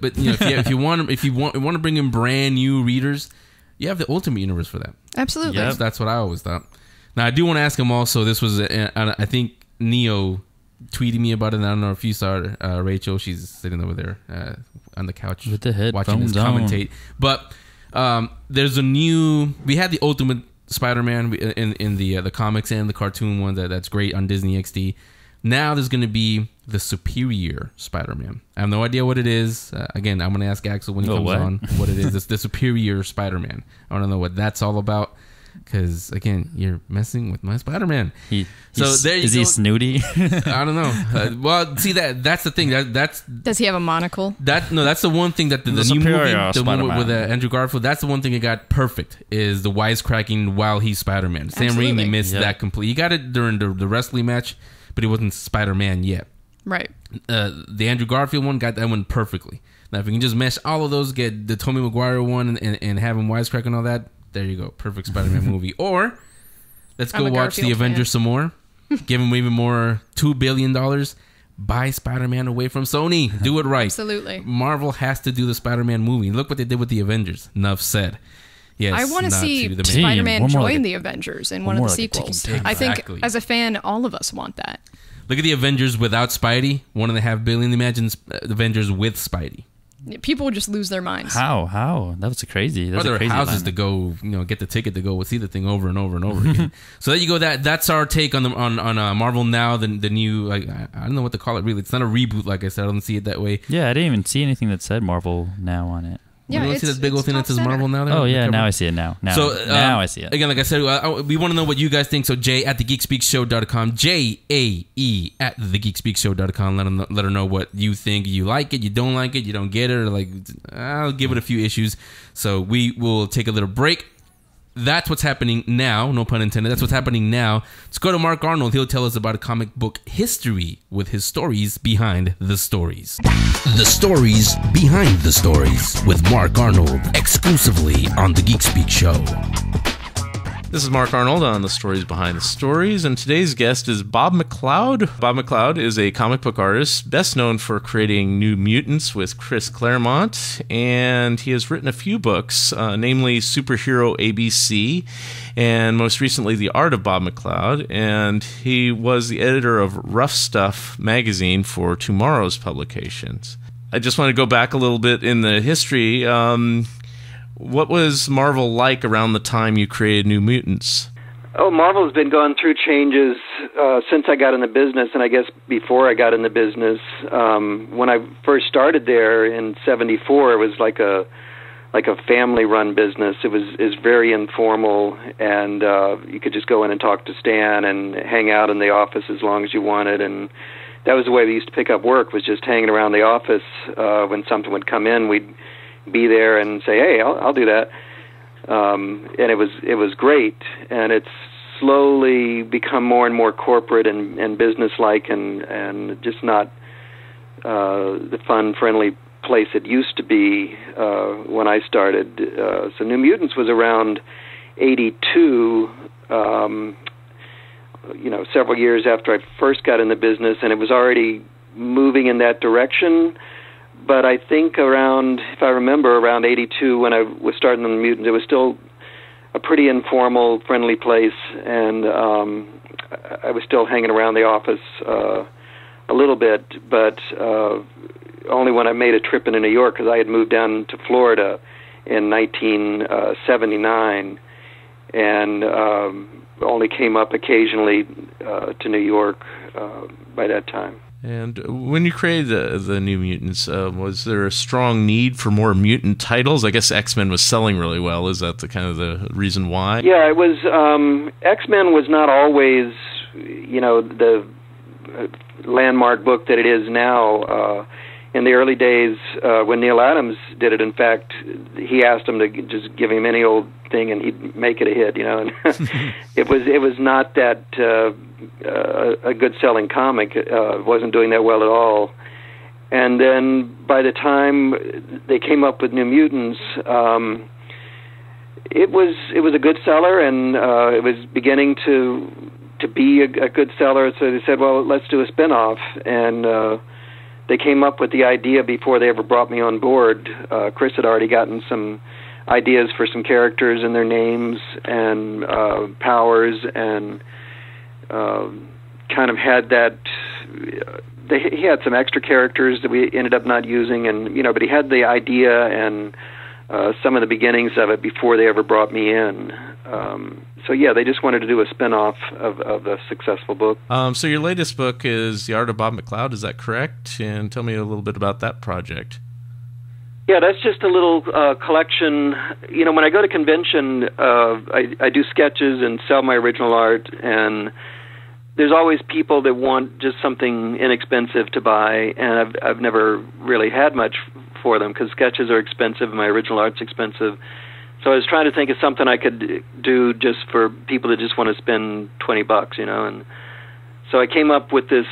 B: if you want to bring in brand new readers, you have the Ultimate Universe for that.
J: Absolutely.
B: Yep. That's what I always thought. Now I do want to ask him also. This was I think Neo tweeted me about it. And I don't know if you saw it, Rachel. She's sitting over there on the couch
K: with the headphones
B: watching us commentate. But there's a new. We had the Ultimate Spider-Man in the comics and the cartoon one that's great on Disney XD. Now there's going to be the Superior Spider-Man. I have no idea what it is. Again, I'm going to ask Axel when he comes on what it is. It's the Superior Spider-Man. I want to know what that's all about. Because, again, you're messing with my Spider-Man.
K: Is he snooty?
B: I don't know. Well, see, that's the thing. That's
J: Does he have a monocle?
B: That's the one thing that the new movie, the one with Andrew Garfield, that's the one thing it got perfect, is the wisecracking while he's Spider-Man. Sam Raimi missed that completely. He got it during the wrestling match, but he wasn't Spider-Man yet.
J: Right.
B: The Andrew Garfield one got that one perfectly. Now, if you can just mesh all of those, get the Tobey Maguire one and have him wisecrack and all that, there you go. Perfect Spider-Man movie. Or, let's go watch the Avengers some more. Give him even more $2 billion. Buy Spider-Man away from Sony. Do it right.
J: Absolutely.
B: Marvel has to do the Spider-Man movie. Look what they did with the Avengers. Enough said. Yes,
J: I want to see Spider-Man join the Avengers in one of the sequels. I think, as a fan, all of us want that.
B: Look at the Avengers without Spidey. $1.5 billion. Imagine the Avengers with Spidey.
J: People would just lose their minds.
K: How? That was crazy. That's
B: there
K: are
B: houses
K: alignment.
B: to go, get the ticket to go see the thing over and over and over again. So there you go. That's our take on Marvel Now. The new, I don't know what to call it really. It's not a reboot, like I said. I don't see it that way.
K: Yeah, I didn't even see anything that said Marvel Now on it.
B: Yeah, you don't see that big old thing that says Marvel Now there?
K: Oh, yeah, now I see it now. So, now I see it.
B: Again, like I said, we want to know what you guys think. So, Jae at thegeekspeakshow.com. Jae at thegeekspeakshow.com. Let her know what you think. You like it, you don't like it, you don't get it, or I'll give it a few issues. So, we will take a little break. That's what's happening now. No pun intended. That's what's happening now. Let's go to Mark Arnold. He'll tell us about a comic book history with his stories behind the stories.
A: The stories behind the stories with Mark Arnold, exclusively on the Geek Speak Show.
G: This is Mark Arnold on the Stories Behind the Stories, and today's guest is Bob McLeod. Bob McLeod is a comic book artist, best known for creating New Mutants with Chris Claremont, and he has written a few books, namely Superhero ABC, and most recently The Art of Bob McLeod, and he was the editor of Rough Stuff magazine for Tomorrow's publications. I just want to go back a little bit in the history. What was Marvel like around the time you created New Mutants?
L: Oh, Marvel's been going through changes since I got in the business, and I guess before I got in the business. When I first started there in '74, it was like a family-run business. It was very informal, and you could just go in and talk to Stan and hang out in the office as long as you wanted, and that was the way we used to pick up work, was just hanging around the office. When something would come in, we'd be there and say, "Hey, I'll do that," and it was great. And it's slowly become more and more corporate and businesslike, and just not the fun, friendly place it used to be when I started. So New Mutants was around '82. Several years after I first got in the business, and it was already moving in that direction. But I think around, if I remember, around 82 when I was starting on the Mutants, it was still a pretty informal, friendly place, and I was still hanging around the office a little bit, but only when I made a trip into New York, because I had moved down to Florida in 1979, and only came up occasionally to New York by that time.
G: And when you created the New Mutants, was there a strong need for more mutant titles? I guess X-Men was selling really well. Is that the kind of the reason why?
L: Yeah, it was. X-Men was not always, the landmark book that it is now. In the early days, when Neil Adams did it, in fact, he asked him to just give him any old thing and he'd make it a hit, And it was not that a good-selling comic. It wasn't doing that well at all. And then by the time they came up with New Mutants, it was a good seller, and it was beginning to be a good seller. So they said, well, let's do a spin-off, and they came up with the idea before they ever brought me on board. Chris had already gotten some ideas for some characters and their names and powers, and kind of had that. He had some extra characters that we ended up not using, and but he had the idea and some of the beginnings of it before they ever brought me in. So yeah, they just wanted to do a spin-off of a successful book.
G: So your latest book is The Art of Bob McCloud, is that correct? And tell me a little bit about that project.
L: Yeah, that's just a little collection. When I go to convention, I do sketches and sell my original art, and there's always people that want just something inexpensive to buy, and I've never really had much for them because sketches are expensive and my original art's expensive. So I was trying to think of something I could do just for people that just want to spend $20, and so I came up with this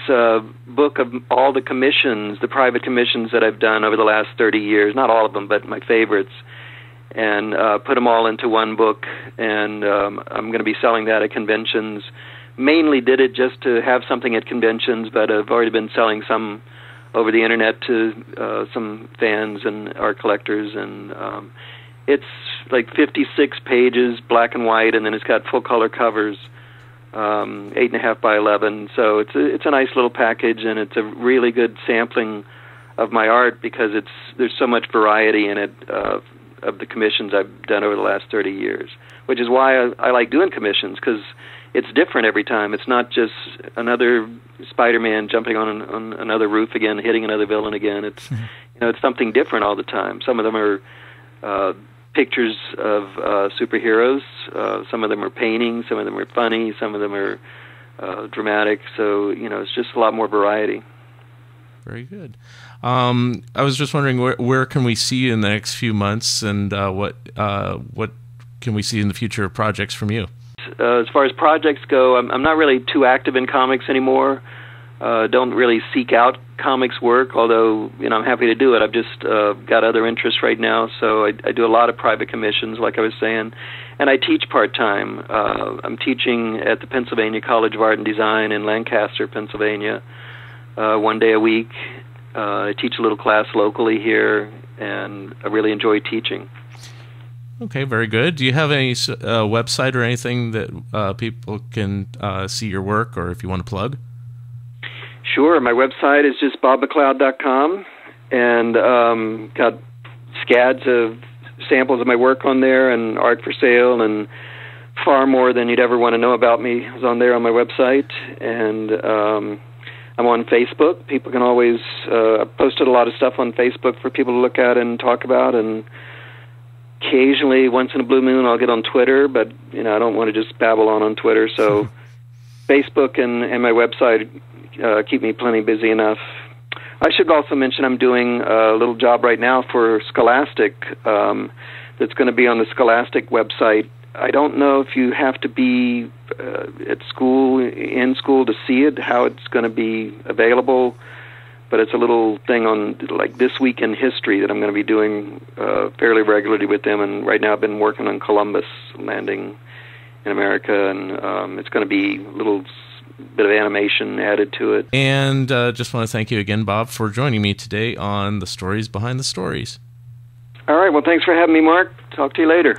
L: book of all the commissions, the private commissions that I've done over the last 30 years, not all of them, but my favorites, and put them all into one book, and I'm going to be selling that at conventions. Mainly did it just to have something at conventions, but I've already been selling some over the internet to some fans and art collectors, and it's like 56 pages, black and white, and then it's got full-color covers, 8.5 by 11. So it's a nice little package, and it's a really good sampling of my art because there's so much variety in it of the commissions I've done over the last 30 years, which is why I like doing commissions, because it's different every time. It's not just another Spider-Man jumping on another roof again, hitting another villain again. It's it's something different all the time. Some of them are pictures of superheroes. Some of them are paintings. Some of them are funny. Some of them are dramatic. So it's just a lot more variety.
G: Very good. I was just wondering where can we see you in the next few months, and what can we see in the future of projects from you?
L: As far as projects go, I'm not really too active in comics anymore. Don't really seek out comics work, although I'm happy to do it. I've just got other interests right now, so I do a lot of private commissions, like I was saying, and I teach part-time. I'm teaching at the Pennsylvania College of Art and Design in Lancaster, Pennsylvania, 1 day a week. I teach a little class locally here, and I really enjoy teaching.
G: Okay, very good. Do you have any website or anything that people can see your work, or if you want to plug?
L: Sure. My website is just bobmcloud.com, and got scads of samples of my work on there and art for sale, and far more than you'd ever want to know about me is on there on my website. And I'm on Facebook. People can always I've posted a lot of stuff on Facebook for people to look at and talk about, and occasionally, once in a blue moon, I'll get on Twitter, but I don't want to just babble on Twitter. So Facebook and my website keep me plenty busy enough. I should also mention I'm doing a little job right now for Scholastic that's going to be on the Scholastic website. I don't know if you have to be in school to see it, how it's going to be available, but it's a little thing on like This Week in History that I'm going to be doing fairly regularly with them. And right now I've been working on Columbus landing in America, and it's going to be little bit of animation added to it.
G: And just want to thank you again, Bob, for joining me today on The Stories Behind the Stories.
L: All right, well, thanks for having me, Mark. Talk to you later.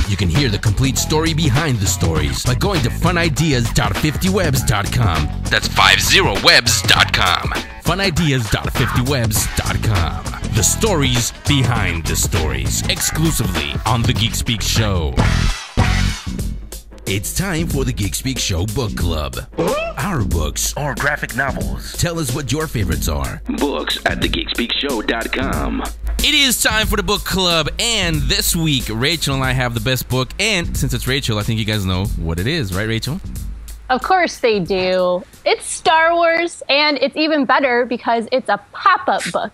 A: You can hear the complete story behind the stories by going to funideas.50webs.com. That's 50webs.com. funideas.50webs.com. The stories behind the stories, exclusively on the Geek Speak Show. It's time for the Geek Speak Show Book Club. Our books or graphic novels. Tell us what your favorites are. Books at thegeekspeakshow.com. It is time for the book club, and this week Rachel and I have the best book, and since it's Rachel, I think you guys know what it is, right, Rachel?
I: Of course they do. It's Star Wars, and it's even better because it's a pop-up book.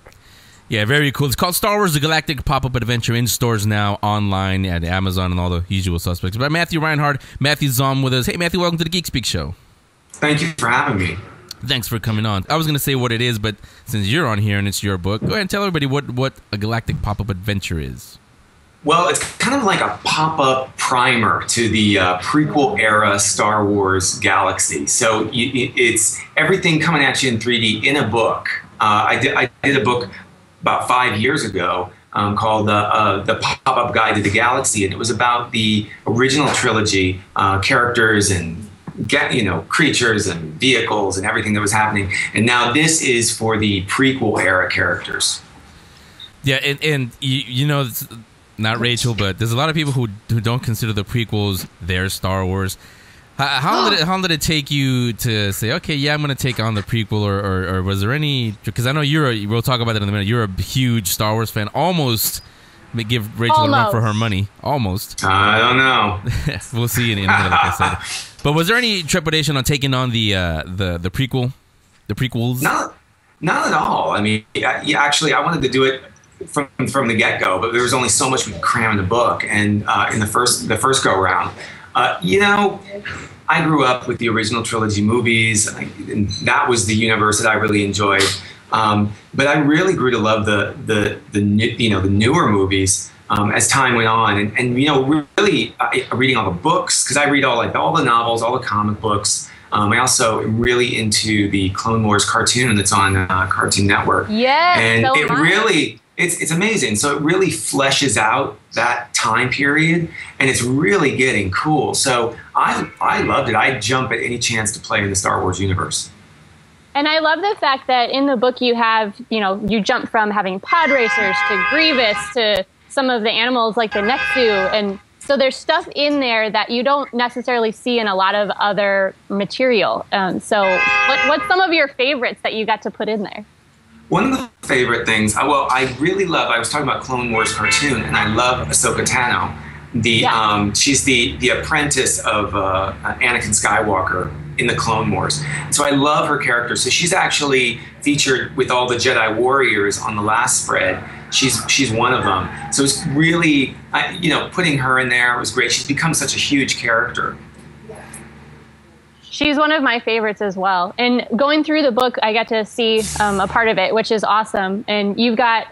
B: Yeah, very cool. It's called Star Wars: The Galactic Pop-Up Adventure, in stores now, online, at Amazon, and all the usual suspects. But Matthew Reinhart, Matthew's on with us. Hey, Matthew, welcome to the Geek Speak Show.
M: Thank you for having me.
B: Thanks for coming on. I was going to say what it is, but since you're on here and it's your book, go ahead and tell everybody what a Galactic Pop-Up Adventure is.
M: Well, it's kind of like a pop-up primer to the prequel-era Star Wars galaxy. So it's everything coming at you in 3D in a book. I did a book about 5 years ago called The Pop-Up Guide to the Galaxy, and it was about the original trilogy, characters and creatures and vehicles and everything that was happening. And now this is for the prequel era characters.
B: Yeah, and you know, it's not Rachel, but there's a lot of people who don't consider the prequels their Star Wars. How did it take you to say, okay, yeah, I'm going to take on the prequel, or was there any? Because I know we'll talk about that in a minute. You're a huge Star Wars fan. Almost give Rachel a run for her money. Almost.
M: I don't know.
B: We'll see in a minute, like I said. But was there any trepidation on taking on the prequel, the prequels?
M: Not at all. I mean, actually, I wanted to do it from the get-go, but there was only so much we could cram in the book. And in the first go-around, I grew up with the original trilogy movies, and that was the universe that I really enjoyed. But I really grew to love the newer movies as time went on, and really reading all the books, because I read all the novels, all the comic books. I also am really into the Clone Wars cartoon that's on Cartoon Network.
I: Yes,
M: and
I: so
M: it really. It's amazing. So it really fleshes out that time period, and it's really getting cool. So I loved it. I'd jump at any chance to play in the Star Wars universe.
I: And I love the fact that in the book you have, you jump from having pod racers to Grievous to some of the animals like the Nexu. And so there's stuff in there that you don't necessarily see in a lot of other material. So what's some of your favorites that you got to put in there?
M: One of the favorite things, I was talking about Clone Wars cartoon, and I love Ahsoka Tano. She's the apprentice of Anakin Skywalker in the Clone Wars. So I love her character. So she's actually featured with all the Jedi warriors on the last spread. She's one of them. So it's really, putting her in there was great. She's become such a huge character.
I: She's one of my favorites as well. And going through the book, I got to see a part of it, which is awesome. And you've got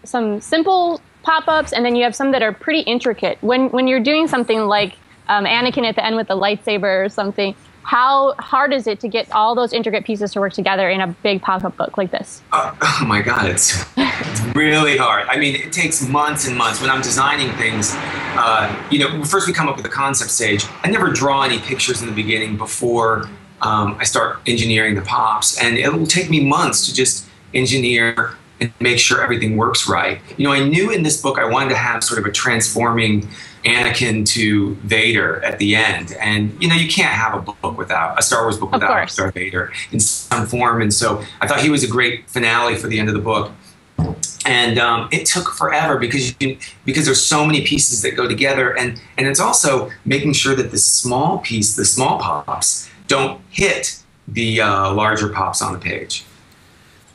I: some simple pop-ups, and then you have some that are pretty intricate. When you're doing something like Anakin at the end with the lightsaber or something, how hard is it to get all those intricate pieces to work together in a big pop-up book like this?
M: Oh my God, it's really hard. I mean, it takes months and months. When I'm designing things, first we come up with a concept stage. I never draw any pictures in the beginning before I start engineering the pops. And it will take me months to just engineer and make sure everything works right. I knew in this book I wanted to have sort of a transforming Anakin to Vader at the end, and you can't have a Star Wars book without Darth Vader in some form, and so I thought he was a great finale for the end of the book. And it took forever because there's so many pieces that go together, and it's also making sure that the small pops don't hit the larger pops on the page.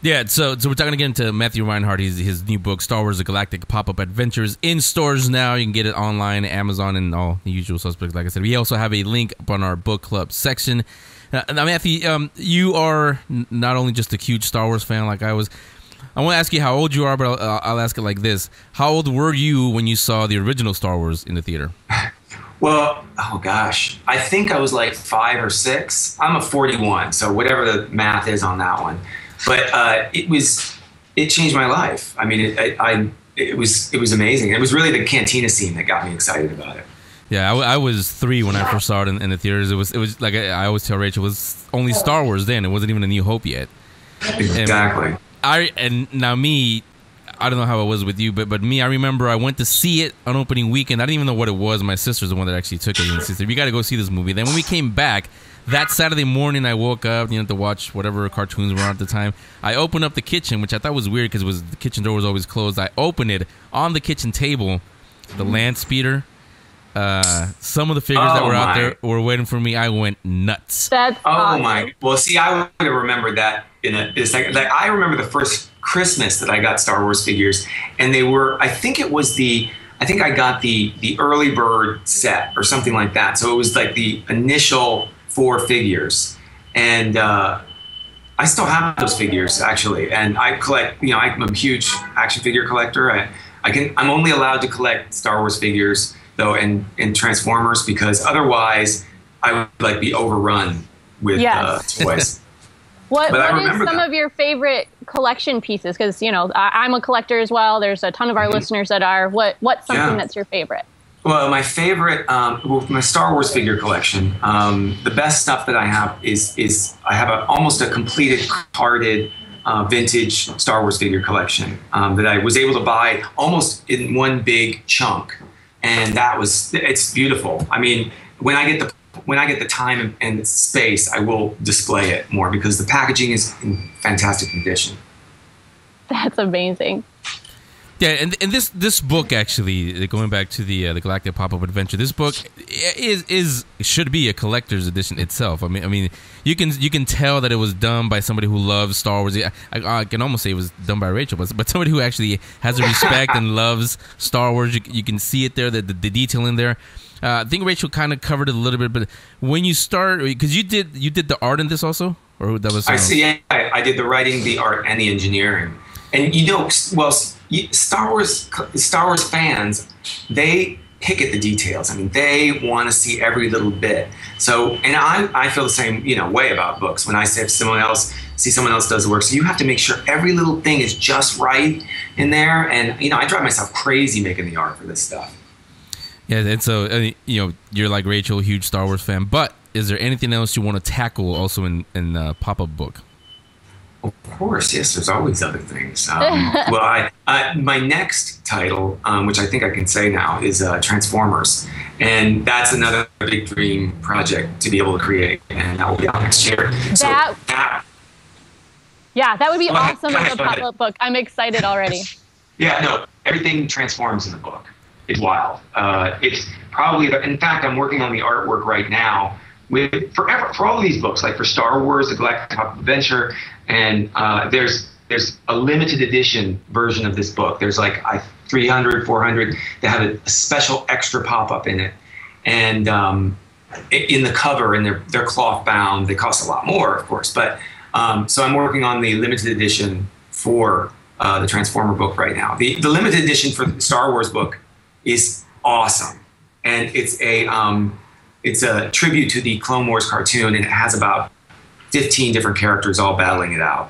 B: Yeah, so we're talking again to Matthew Reinhart. His new book, Star Wars: The Galactic Pop-Up Adventures, in stores now. You can get it online, Amazon, and all the usual suspects. Like I said, we also have a link up on our book club section. Now, Matthew, you are not only just a huge Star Wars fan like I was. I want to ask you how old you are, but I'll ask it like this: how old were you when you saw the original Star Wars in the theater?
M: Well, oh gosh, I think I was like 5 or 6. I'm a 41, so whatever the math is on that one. But it changed my life. I mean, it was amazing. It was really the Cantina scene that got me excited about it.
B: Yeah, I was 3 when I first saw it in the theaters. It was like I always tell Rachel, it was only Star Wars then. It wasn't even A New Hope yet.
M: Exactly.
B: And now me, I don't know how it was with you, but me, I remember I went to see it on opening weekend. I didn't even know what it was. My sister's the one that actually took it and she said, "You got to go see this movie." Then when we came back that Saturday morning, I woke up, to watch whatever cartoons were on at the time. I opened up the kitchen, which I thought was weird because the kitchen door was always closed. I opened it on the kitchen table, the land speeder. Some of the figures that were out there were waiting for me. I went nuts.
I: That's awesome.
M: My! Well, see, I would have remembered that in a second. Like, I remember the first Christmas that I got Star Wars figures, and they were. I think I got the early bird set or something like that. So it was like the initial 4 figures, and I still have those figures actually. And I collect. I'm a huge action figure collector. I'm only allowed to collect Star Wars figures though, and Transformers, because otherwise I would be overrun with toys.
I: What is some of your favorite collection pieces? Because I'm a collector as well. There's a ton of our listeners that are. What's something that's your favorite?
M: Well, my favorite, my Star Wars figure collection. The best stuff that I have is I have almost a completed carded vintage Star Wars figure collection that I was able to buy almost in one big chunk. And it's beautiful. I mean, when I get the time and space, I will display it more because the packaging is in fantastic condition.
I: That's amazing.
B: Yeah, and this book actually, going back to the Galactic Pop-Up Adventure, this book should be a collector's edition itself. I mean, you can tell that it was done by somebody who loves Star Wars. I can almost say it was done by Rachel, but somebody who actually has a respect and loves Star Wars. You can see it there, the detail in there. I think Rachel kind of covered it a little bit, but when you start, because you did the art in this also, or that was
M: I did the writing, the art, and the engineering, and Star Wars fans, they pick at the details. I mean, they want to see every little bit. So, and I feel the same, way about books. When I see someone else does the work, so you have to make sure every little thing is just right in there. And I drive myself crazy making the art for this stuff.
B: Yeah, and so you're like Rachel, a huge Star Wars fan. But is there anything else you want to tackle also in pop-up book?
M: Of course, yes. There's always other things. Well, my next title, which I think I can say now, is Transformers, and that's another big dream project to be able to create, and that will be out next year.
I: That would be awesome as a pop-up book. I'm excited already.
M: Yeah, no, everything transforms in the book. It's wild. It's probably, in fact, I'm working on the artwork right now for all of these books, like for Star Wars, the Galactic Pop-Up Adventure, and there's a limited edition version of this book. There's like 300, 400 that have a special extra pop-up in it, and in the cover, and they're cloth bound. They cost a lot more, of course, but so I'm working on the limited edition for the Transformer book right now. The limited edition for the Star Wars book is awesome, and it's a tribute to the Clone Wars cartoon, and it has about 15 different characters all battling it out.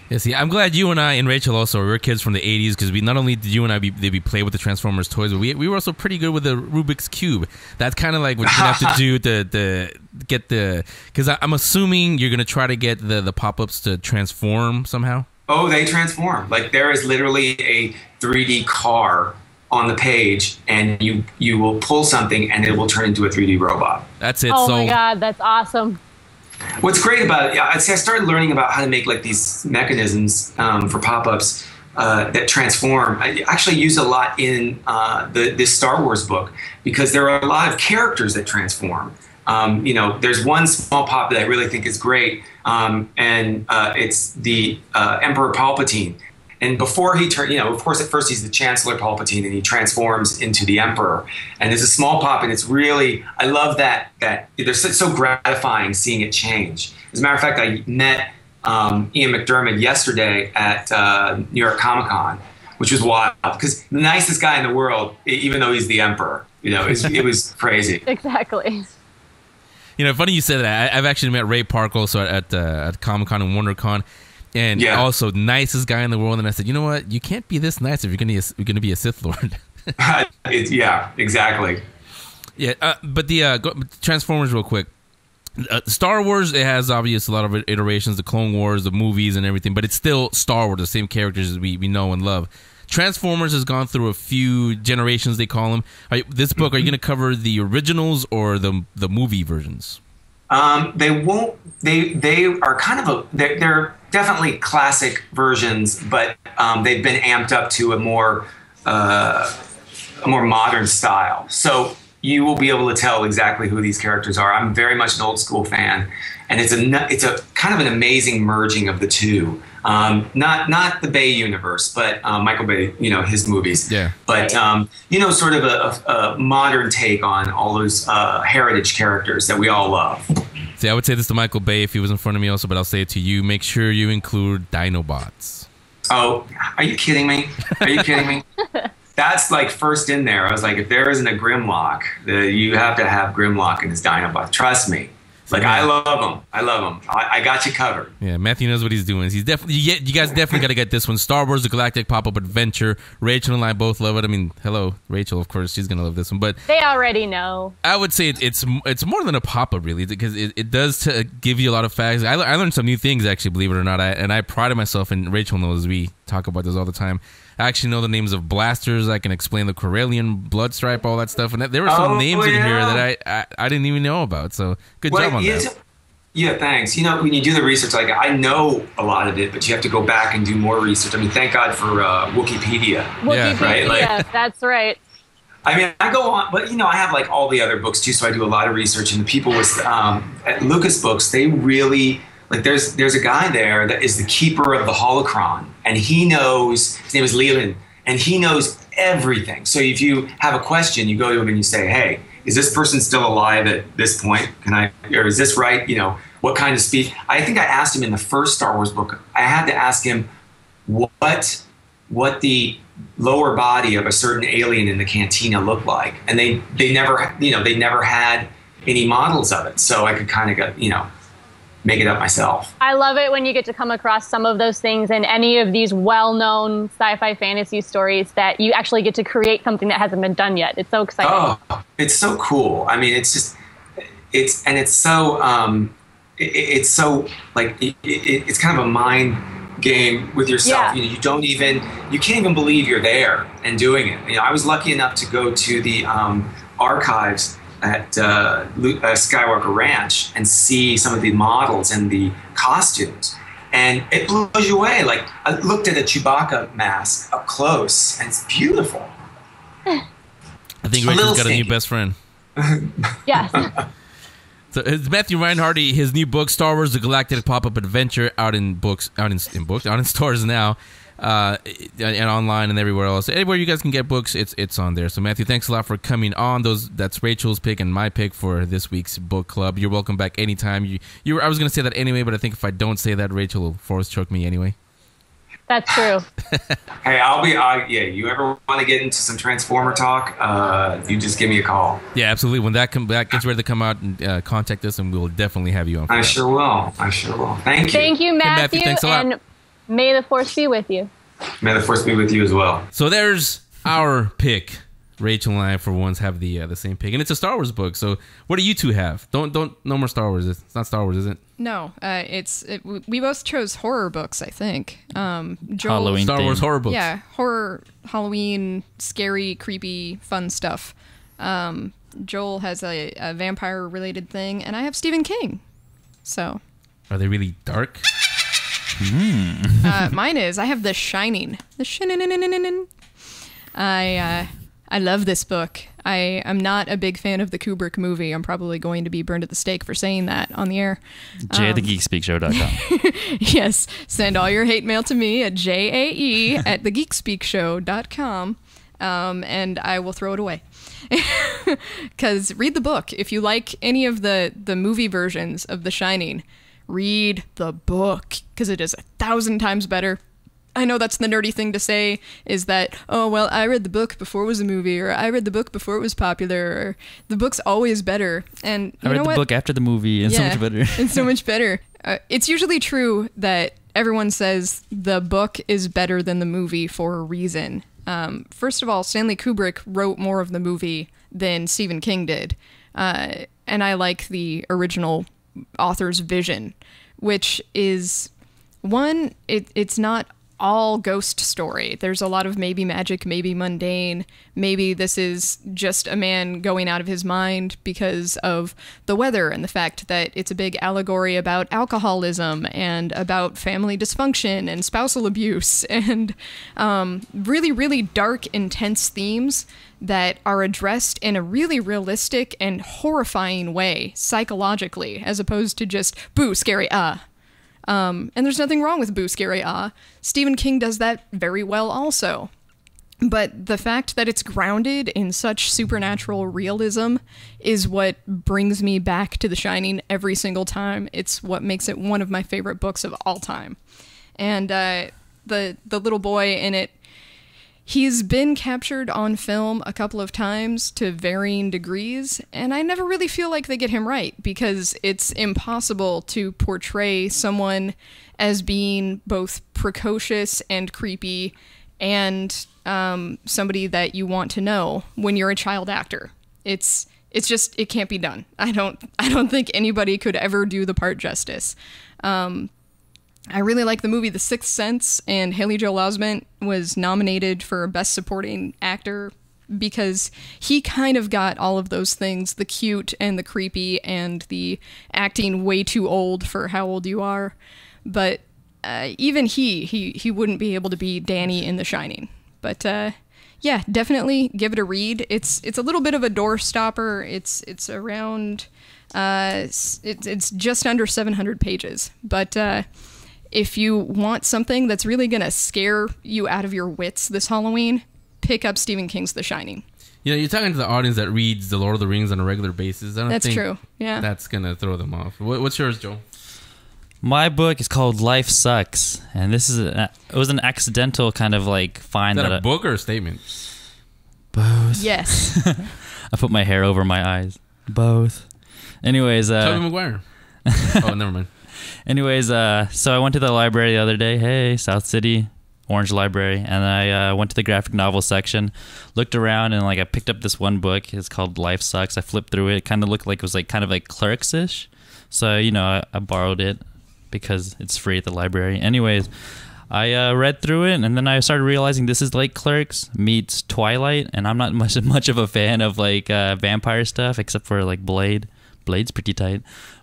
B: Yeah, see, I'm glad you and I and Rachel also were kids from the 80s, because we not only did you and I play with the Transformers toys, but we were also pretty good with the Rubik's Cube. That's kind of like what you have to do to get the... Because I'm assuming you're going to try to get the pop-ups to transform somehow?
M: Oh, they transform. Like, there is literally a 3D car on the page, and you will pull something, and it will turn into a 3D robot.
B: That's it.
I: Oh my God, that's awesome.
M: What's great about it, I started learning about how to make like these mechanisms for pop-ups that transform. I actually use a lot in this Star Wars book, because there are a lot of characters that transform. There's one small pop that I really think is great, and it's the Emperor Palpatine. And before he turned, of course, at first he's the Chancellor Palpatine, and he transforms into the Emperor. And it's a small pop, and it's really, I love that it's so gratifying seeing it change. As a matter of fact, I met Ian McDermott yesterday at New York Comic Con, which was wild because the nicest guy in the world, even though he's the emperor, it was crazy.
I: Exactly.
B: Funny you said that. I've actually met Ray Park also at Comic-Con and WonderCon, and also nicest guy in the world. And I said, you know what? You can't be this nice if you're going to be a Sith Lord.
M: Yeah, exactly.
B: Yeah, but the Transformers real quick. Star Wars, it has obviously a lot of iterations, the Clone Wars, the movies and everything, but it's still Star Wars, the same characters as we know and love. Transformers has gone through a few generations, they call them. This book, are you going to cover the originals or the movie versions?
M: They won't. They are kind of they're definitely classic versions, but they've been amped up to a more modern style. So you will be able to tell exactly who these characters are. I'm very much an old school fan, and it's a kind of an amazing merging of the two. Not the Bay universe, but Michael Bay, his movies.
B: Yeah.
M: But sort of a modern take on all those heritage characters that we all love.
B: See, I would say this to Michael Bay if he was in front of me also, but I'll say it to you. Make sure you include Dinobots.
M: Oh, are you kidding me? Are you kidding me? That's like first in there. I was like, if there isn't a Grimlock, you have to have Grimlock in his Dinobot. Trust me. Like, I love him. I got you covered.
B: Yeah, Matthew knows what he's doing. He's definitely. You guys definitely got to get this one. Star Wars: The Galactic Pop-Up Adventure. Rachel and I both love it. I mean, hello, Rachel. Of course, she's gonna love this one. But
I: they already know.
B: I would say it's more than a pop-up, really, because it does give you a lot of facts. I learned some new things, actually, believe it or not. I prided myself, and Rachel knows we talk about this all the time. I actually know the names of blasters. I can explain the Corellian blood stripe, all that stuff. And there were some names in here that I didn't even know about. So good job on that.
M: Yeah, thanks. When you do the research, like I know a lot of it, but you have to go back and do more research. I mean, thank God for Wikipedia.
I: Wikipedia,
M: right?
I: Like, that's right.
M: I mean, I go on, but I have like all the other books too, so I do a lot of research. And the people with at Lucas Books, they really like. There's a guy there that is the keeper of the holocron, and he knows. His name is Leland, and he knows everything. So if you have a question, you go to him and you say, "Hey, is this person still alive at this point? Or is this right? What kind of speed?" I think I asked him in the first Star Wars book. I had to ask him what the lower body of a certain alien in the cantina looked like, and they never had any models of it, so I could kind of make it up myself.
I: I love it when you get to come across some of those things in any of these well-known sci-fi fantasy stories that you actually get to create something that hasn't been done yet. It's so exciting.
M: Oh, it's so cool. I mean, it's kind of a mind game with yourself.
I: Yeah.
M: You can't even believe you're there and doing it. I was lucky enough to go to the archives at Skywalker Ranch and see some of the models and the costumes, and it blows you away. Like, I looked at a Chewbacca mask up close, and it's beautiful.
B: I think Rachel's got a new best friend.
I: Yes.
B: So it's Matthew Reinhart. His new book, Star Wars: The Galactic Pop-Up Adventure, out in stores now, and online and everywhere else. Anywhere you guys can get books, it's on there. So Matthew, thanks a lot for coming on. That's Rachel's pick and my pick for this week's book club. You're welcome back anytime. I was going to say that anyway, but I think if I don't say that, Rachel will force choke me anyway.
I: That's true.
M: Hey, you ever want to get into some Transformer talk, you just give me a call.
B: Yeah, absolutely. When that gets ready to come out, and contact us, and we'll definitely have you on.
M: I sure will. Thank you.
I: Thank you, Matthew.
B: Hey, Matthew, thanks a lot.
I: And may the force be with you.
M: May the force be with you as well.
B: So there's our pick. Rachel and I, for once, have the same pick, and it's a Star Wars book. So what do you two have? No more Star Wars. It's not Star Wars, is it?
J: No, we both chose horror books, I think. Joel,
K: Halloween
B: Star Wars horror books.
J: Yeah, horror, Halloween, scary, creepy, fun stuff. Joel has a vampire-related thing, and I have Stephen King. So,
B: are they really dark?
J: Mine is. I have The Shining. The Shining. I love this book. I am not a big fan of the Kubrick movie. I'm probably going to be burned at the stake for saying that on the air.
K: Jae at thegeekspeakshow.com.
J: Yes, send all your hate mail to me at jae@thegeekspeakshow.com, and I will throw it away. Because read the book. If you like any of the movie versions of The Shining, read the book, because it is 1,000 times better. I know that's the nerdy thing to say, is that, oh, well, I read the book before it was a movie, or I read the book before it was popular, or the book's always better. And
K: I read the book after the movie, and so much better.
J: It's so much better. It's usually true that everyone says the book is better than the movie for a reason. First of all, Stanley Kubrick wrote more of the movie than Stephen King did. And I like the original author's vision, which is, one, it's not all ghost story. There's a lot of maybe magic, maybe mundane. Maybe this is just a man going out of his mind because of the weather and the fact that it's a big allegory about alcoholism and about family dysfunction and spousal abuse and really, really dark, intense themes that are addressed in a really realistic and horrifying way, psychologically, as opposed to just, boo, scary, and there's nothing wrong with boo, scary, Stephen King does that very well also. But the fact that it's grounded in such supernatural realism is what brings me back to The Shining every single time. It's what makes it one of my favorite books of all time. And the little boy in it, he's been captured on film a couple of times to varying degrees, and I never really feel like they get him right, because it's impossible to portray someone as being both precocious and creepy and somebody that you want to know when you're a child actor. It's just, it can't be done. I don't think anybody could ever do the part justice. I really like the movie The Sixth Sense, and Haley Joel Osment was nominated for Best Supporting Actor because he kind of got all of those things, the cute and the creepy and the acting way too old for how old you are. But even he wouldn't be able to be Danny in The Shining. But yeah, definitely give it a read. It's a little bit of a door stopper. It's around it's just under 700 pages, but if you want something that's really going to scare you out of your wits this Halloween, pick up Stephen King's The Shining.
B: You know, you're talking to the audience that reads The Lord of the Rings on a regular basis. I don't
J: That's
B: think
J: true. Yeah.
B: That's going to throw them off. What's yours, Joe?
K: My book is called Life Sucks, and this is it was an accidental kind of like find.
B: Is that a book or a statement?
K: Both.
J: Yes.
K: I put my hair over my eyes. Both. Anyways,
B: Tobey Maguire. Oh, never mind.
K: Anyways, so I went to the library the other day. Hey, South City, Orange Library, and I went to the graphic novel section, looked around, and like I picked up this one book. It's called Life Sucks. I flipped through it. It kind of looked like it was like kind of like Clerks-ish. So I borrowed it because it's free at the library. Anyways, I read through it, and then I started realizing this is like Clerks meets Twilight, and I'm not much of a fan of like vampire stuff, except for like Blade. Blade's pretty tight,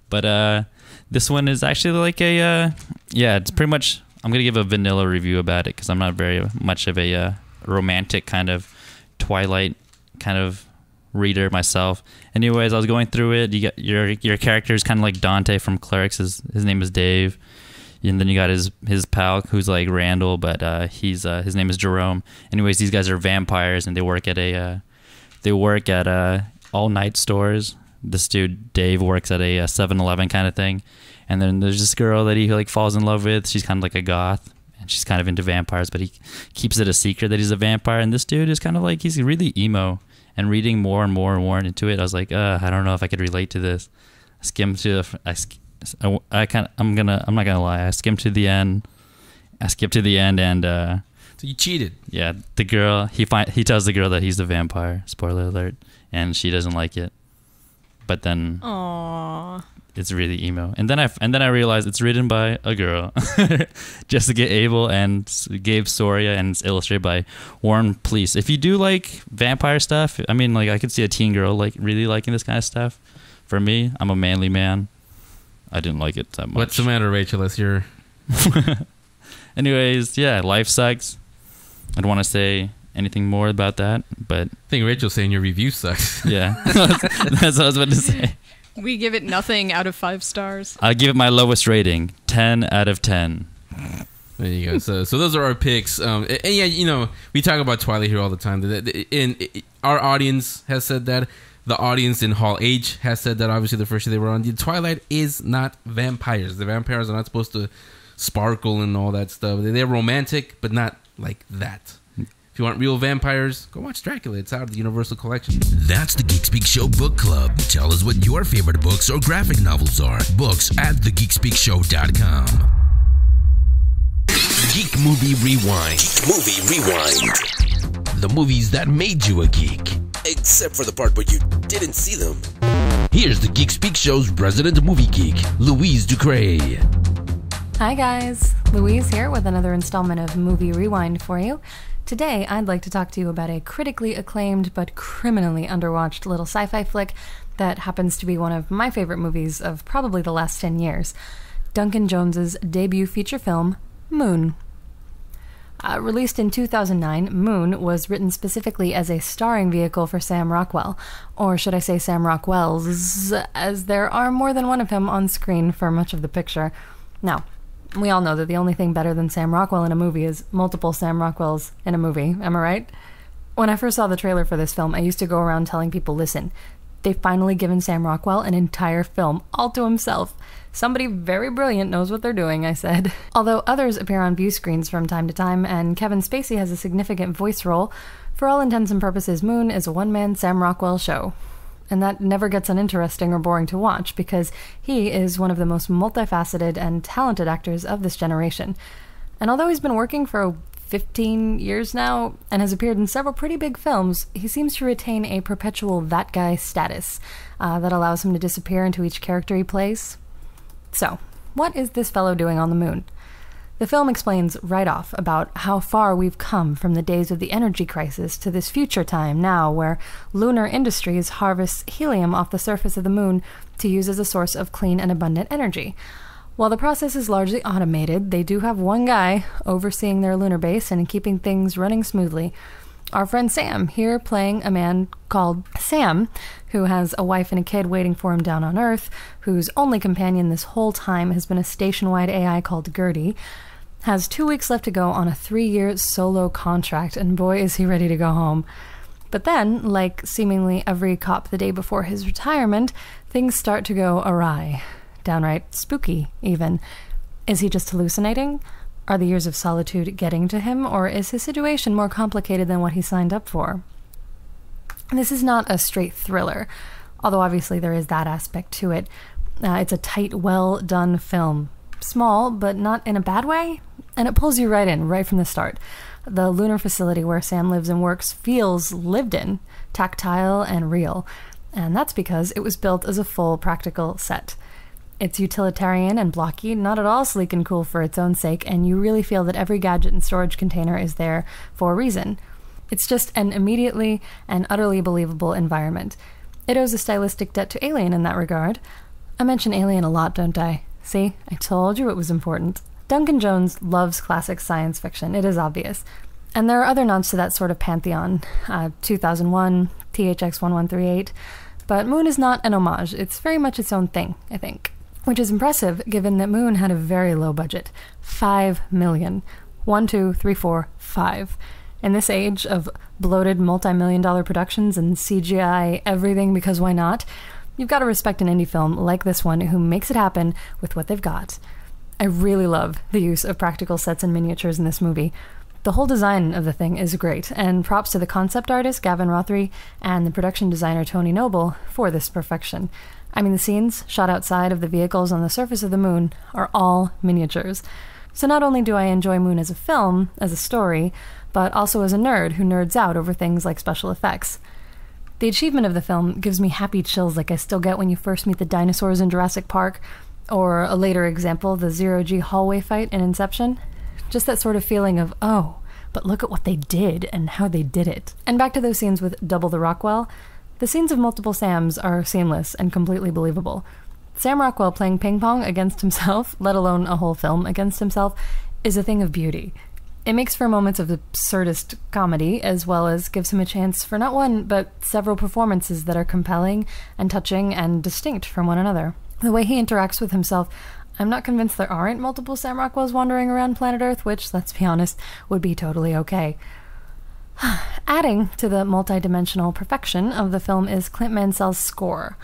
K: but this one is actually like a it's pretty much. I'm gonna give a vanilla review about it because I'm not very much of a romantic kind of Twilight kind of reader myself. Anyways, I was going through it. You got your character is kind of like Dante from Clerks. His name is Dave, and then you got his pal who's like Randall, but his name is Jerome. Anyways, these guys are vampires, and they work at all night stores. This dude Dave works at a 7-Eleven kind of thing, and then there's this girl that he like falls in love with. She's kind of like a goth, and she's kind of into vampires, but he keeps it a secret that he's a vampire. And this dude is kind of like, he's really emo. And reading more and more and more into it, I was like, I don't know if I could relate to this. I skimmed to I'm not gonna lie, I skimmed to the end. I skipped to the end, and
B: so you cheated.
K: Yeah, the girl he tells the girl that he's the vampire. Spoiler alert, and she doesn't like it. But then,
J: aww,
K: it's really emo. And then I realized it's written by a girl, Jessica Abel and Gabe Soria, and it's illustrated by Warren Pleece. If you do like vampire stuff, I mean, like I could see a teen girl like really liking this kind of stuff. For me, I'm a manly man. I didn't like it that much.
B: What's the matter, Rachel? It's your.
K: Anyways, yeah, Life Sucks. I don't want to say anything more about that, but
B: I think Rachel's saying your review sucks.
K: Yeah, that's what I was about to say.
J: We give it nothing out of 5 stars.
K: I'll give it my lowest rating, 10 out of 10.
B: There you go. So those are our picks. And yeah, we talk about Twilight here all the time. Our audience has said that. The audience in Hall H has said that. Obviously, the first year they were on, Twilight is not vampires. The vampires are not supposed to sparkle and all that stuff. They're romantic, but not like that. If you want real vampires, go watch Dracula. It's out of the Universal Collection.
A: That's the Geek Speak Show Book Club. Tell us what your favorite books or graphic novels are. Books at thegeekspeakshow.com. Geek Movie Rewind. Geek Movie Rewind. The movies that made you a geek.
N: Except for the part where you didn't see them.
A: Here's the Geek Speak Show's resident movie geek, Louise Cray.
O: Hi guys, Louise here with another installment of Movie Rewind for you. Today, I'd like to talk to you about a critically acclaimed but criminally underwatched little sci-fi flick that happens to be one of my favorite movies of probably the last 10 years. Duncan Jones's debut feature film, Moon. Released in 2009, Moon was written specifically as a starring vehicle for Sam Rockwell, or should I say Sam Rockwell's, as there are more than one of him on screen for much of the picture. Now, we all know that the only thing better than Sam Rockwell in a movie is multiple Sam Rockwells in a movie, am I right? When I first saw the trailer for this film, I used to go around telling people, listen, they've finally given Sam Rockwell an entire film all to himself. Somebody very brilliant knows what they're doing, I said. Although others appear on view screens from time to time, and Kevin Spacey has a significant voice role, for all intents and purposes, Moon is a one-man Sam Rockwell show. And that never gets uninteresting or boring to watch, because he is one of the most multifaceted and talented actors of this generation. And although he's been working for 15 years now, and has appeared in several pretty big films, he seems to retain a perpetual that guy status that allows him to disappear into each character he plays. So, what is this fellow doing on the moon? The film explains right off about how far we've come from the days of the energy crisis to this future time now where lunar industries harvest helium off the surface of the moon to use as a source of clean and abundant energy. While the process is largely automated, they do have one guy overseeing their lunar base and keeping things running smoothly. Our friend Sam, here playing a man called Sam, who has a wife and a kid waiting for him down on Earth, whose only companion this whole time has been a station-wide AI called Gertie, has 2 weeks left to go on a 3-year solo contract, and boy is he ready to go home. But then, like seemingly every cop the day before his retirement, things start to go awry. Downright spooky, even. Is he just hallucinating? Are the years of solitude getting to him, or is his situation more complicated than what he signed up for? This is not a straight thriller, although obviously there is that aspect to it. It's a tight, well-done film. Small, but not in a bad way, and it pulls you right in, right from the start. The lunar facility where Sam lives and works feels lived in, tactile and real, and that's because it was built as a full practical set. It's utilitarian and blocky, not at all sleek and cool for its own sake, and you really feel that every gadget and storage container is there for a reason. It's just an immediately and utterly believable environment. It owes a stylistic debt to Alien in that regard. I mention Alien a lot, don't I? See, I told you it was important. Duncan Jones loves classic science fiction, it is obvious. And there are other nods to that sort of pantheon, 2001, THX 1138, but Moon is not an homage, it's very much its own thing, I think. Which is impressive, given that Moon had a very low budget. $5 million. 1, 2, 3, 4, 5. In this age of bloated multi-million-dollar productions and CGI everything because why not, you've got to respect an indie film like this one who makes it happen with what they've got. I really love the use of practical sets and miniatures in this movie. The whole design of the thing is great, and props to the concept artist Gavin Rothery and the production designer Tony Noble for this perfection. I mean, the scenes shot outside of the vehicles on the surface of the moon are all miniatures. So not only do I enjoy Moon as a film, as a story, but also as a nerd who nerds out over things like special effects. The achievement of the film gives me happy chills like I still get when you first meet the dinosaurs in Jurassic Park, or a later example, the zero-G hallway fight in Inception. Just that sort of feeling of, oh, but look at what they did and how they did it. And back to those scenes with Double the Rockwell. The scenes of multiple Sams are seamless and completely believable. Sam Rockwell playing ping pong against himself, let alone a whole film against himself, is a thing of beauty. It makes for moments of absurdist comedy, as well as gives him a chance for not one, but several performances that are compelling and touching and distinct from one another. The way he interacts with himself, I'm not convinced there aren't multiple Sam Rockwells wandering around planet Earth, which, let's be honest, would be totally okay. Adding to the multi-dimensional perfection of the film is Clint Mansell's score.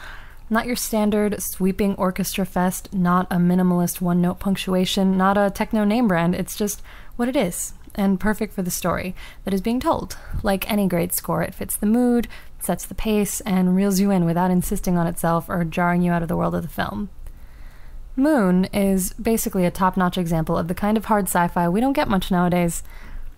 O: Not your standard sweeping orchestra fest, not a minimalist one-note punctuation, not a techno name brand. It's just what it is, and perfect for the story that is being told. Like any great score, it fits the mood, sets the pace, and reels you in without insisting on itself or jarring you out of the world of the film. Moon is basically a top-notch example of the kind of hard sci-fi we don't get much nowadays.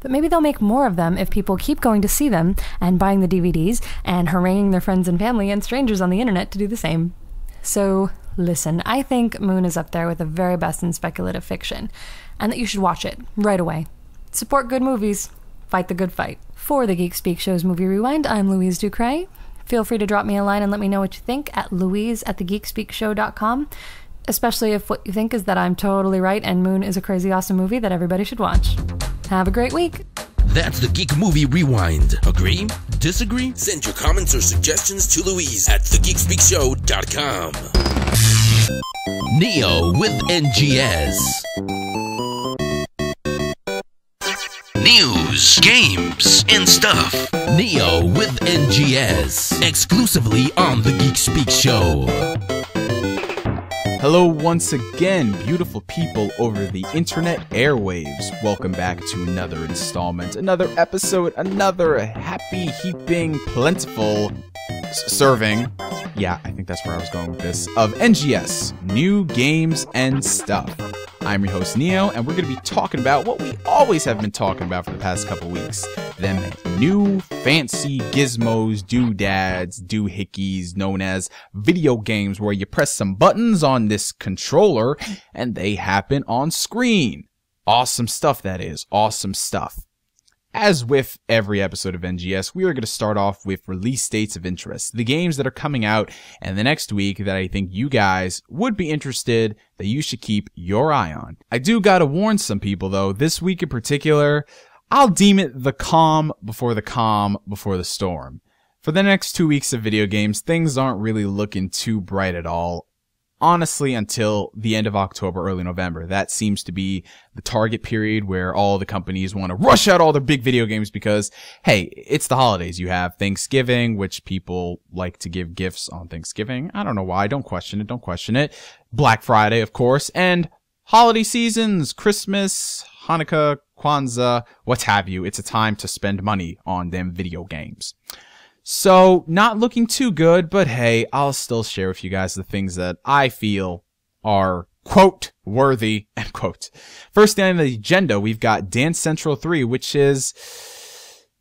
O: But maybe they'll make more of them if people keep going to see them and buying the DVDs and haranguing their friends and family and strangers on the internet to do the same. So, listen, I think Moon is up there with the very best in speculative fiction, and that you should watch it right away. Support good movies. Fight the good fight. For the Geek Speak Show's Movie Rewind, I'm Louise Cray. Feel free to drop me a line and let me know what you think at louise@thegeekspeakshow.com. Especially if what you think is that I'm totally right and Moon is a crazy awesome movie that everybody should watch. Have a great week.
A: That's the Geek Movie Rewind. Agree? Disagree? Send your comments or suggestions to Louise at thegeekspeakshow.com. Neo with N.G.S. News, games, and stuff. Neo with N.G.S. Exclusively on the Geek Speak Show.
P: Hello once again, beautiful people over the internet airwaves. Welcome back to another installment, another episode, another happy, heaping, plentiful serving. Yeah, I think that's where I was going with this. Of N.G.S. New Games and Stuff. I'm your host, Neo, and we're going to be talking about what we always have been talking about for the past couple weeks. Them new fancy gizmos, doodads, doohickeys known as video games where you press some buttons on this controller and they happen on screen. Awesome stuff, that is. Awesome stuff. As with every episode of N.G.S., we are going to start off with release dates of interest. The games that are coming out in the next week that I think you guys would be interested, that you should keep your eye on. I do got to warn some people, though. This week in particular, I'll deem it the calm before the storm. For the next 2 weeks of video games, things aren't really looking too bright at all. Honestly, until the end of October, early November. That seems to be the target period where all the companies want to rush out all their big video games because, hey, it's the holidays. You have Thanksgiving, which people like to give gifts on Thanksgiving. I don't know why. Don't question it. Black Friday, of course, and holiday seasons, Christmas, Hanukkah, Kwanzaa, what have you. It's a time to spend money on them video games. So, not looking too good, but hey, I'll still share with you guys the things that I feel are, quote, worthy, end quote. First on the agenda, we've got Dance Central 3, which is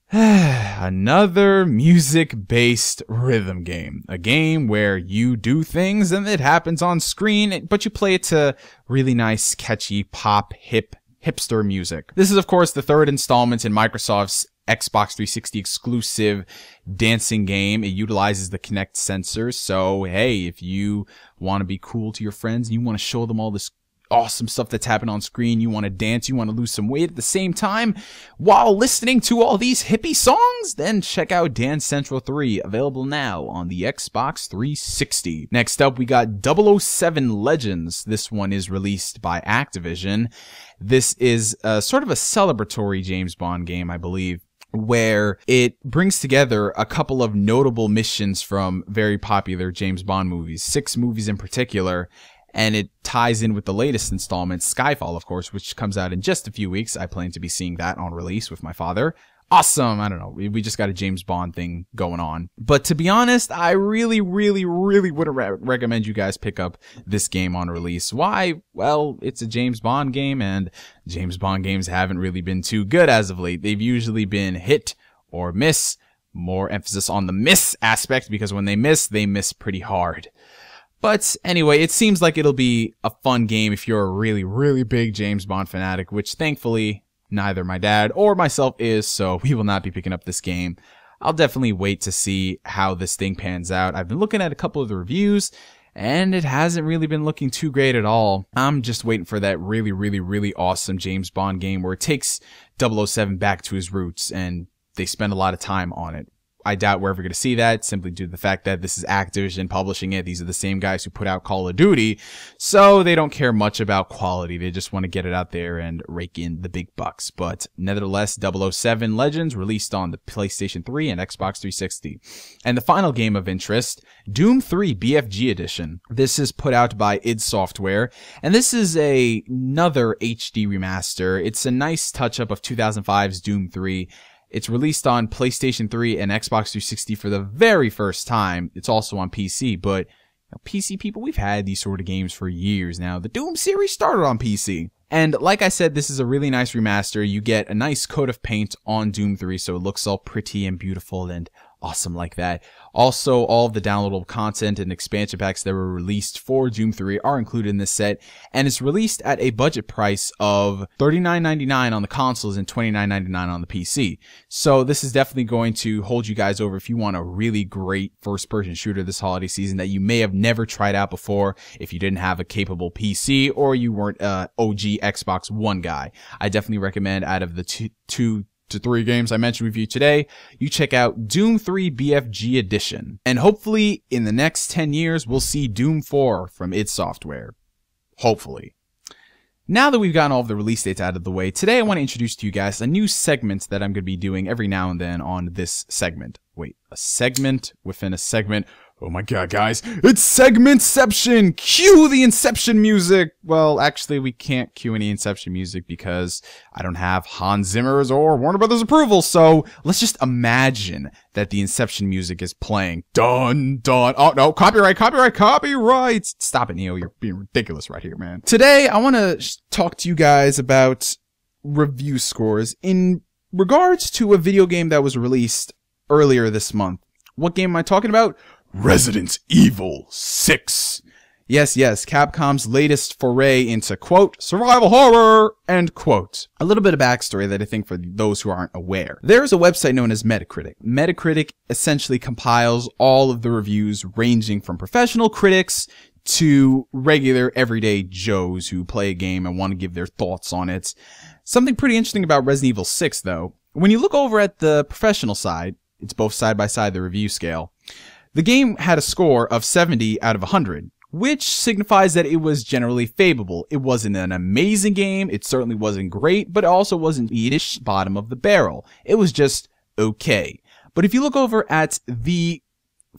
P: another music-based rhythm game. A game where you do things and it happens on screen, but you play it to really nice, catchy, pop, hipster music. This is, of course, the third installment in Microsoft's Xbox 360 exclusive dancing game. It utilizes the Kinect sensor, so hey, if you want to be cool to your friends and you want to show them all this awesome stuff that's happening on screen, you want to dance, you want to lose some weight at the same time while listening to all these hippie songs, then check out Dance Central 3, available now on the Xbox 360. Next up, we got 007 Legends. This one is released by Activision. This is sort of a celebratory James Bond game, I believe, where it brings together a couple of notable missions from very popular James Bond movies, 6 movies in particular, and it ties in with the latest installment, Skyfall, of course, which comes out in just a few weeks. I plan to be seeing that on release with my father. Awesome. I don't know. We just got a James Bond thing going on. But to be honest, I really would recommend you guys pick up this game on release. Why? Well, it's a James Bond game, and James Bond games haven't really been too good as of late. They've usually been hit or miss. More emphasis on the miss aspect, because when they miss pretty hard. But anyway, it seems like it'll be a fun game if you're a really big James Bond fanatic, which thankfully neither my dad or myself is, so we will not be picking up this game. I'll definitely wait to see how this thing pans out. I've been looking at a couple of the reviews, and it hasn't really been looking too great at all. I'm just waiting for that really awesome James Bond game where it takes 007 back to his roots, and they spend a lot of time on it. I doubt we're ever going to see that, simply due to the fact that this is Activision publishing it. These are the same guys who put out Call of Duty, so they don't care much about quality. They just want to get it out there and rake in the big bucks. But nevertheless, 007 Legends released on the PlayStation 3 and Xbox 360. And the final game of interest, Doom 3 BFG Edition. This is put out by id Software, and this is another HD remaster. It's a nice touch-up of 2005's Doom 3. It's released on PlayStation 3 and Xbox 360 for the very first time. It's also on PC, but PC people, we've had these sort of games for years now. The Doom series started on PC. And like I said, this is a really nice remaster. You get a nice coat of paint on Doom 3, so it looks all pretty and beautiful and awesome like that. Also, all of the downloadable content and expansion packs that were released for Doom 3 are included in this set, and it's released at a budget price of $39.99 on the consoles and $29.99 on the PC. So this is definitely going to hold you guys over if you want a really great first-person shooter this holiday season that you may have never tried out before if you didn't have a capable PC or you weren't an OG Xbox One guy. I definitely recommend, out of the two to three games I mentioned with you today, you check out Doom 3 BFG Edition. And hopefully in the next 10 years, we'll see Doom 4 from id Software. Hopefully. Now that we've gotten all of the release dates out of the way, today I want to introduce to you guys a new segment that I'm going to be doing every now and then on this segment. Wait, a segment within a segment. Oh my god, guys, it's Segmentception! Cue the Inception music! Well, actually, we can't cue any Inception music because I don't have Hans Zimmer's or Warner Brothers approval, so let's just imagine that the Inception music is playing. Dun, dun. Oh, no, copyright! Stop it, Neo, you're being ridiculous right here, man. Today, I want to talk to you guys about review scores in regards to a video game that was released earlier this month. What game am I talking about? Resident Evil 6. Yes, Capcom's latest foray into, quote, survival horror, end quote. A little bit of backstory that I think for those who aren't aware. There is a website known as Metacritic. Metacritic essentially compiles all of the reviews ranging from professional critics to regular everyday Joes who play a game and want to give their thoughts on it. Something pretty interesting about Resident Evil 6, though. When you look over at the professional side, it's both side by side the review scale. The game had a score of 70 out of 100, which signifies that it was generally favorable. It wasn't an amazing game, it certainly wasn't great, but it also wasn't the bottom of the barrel. It was just okay. But if you look over at the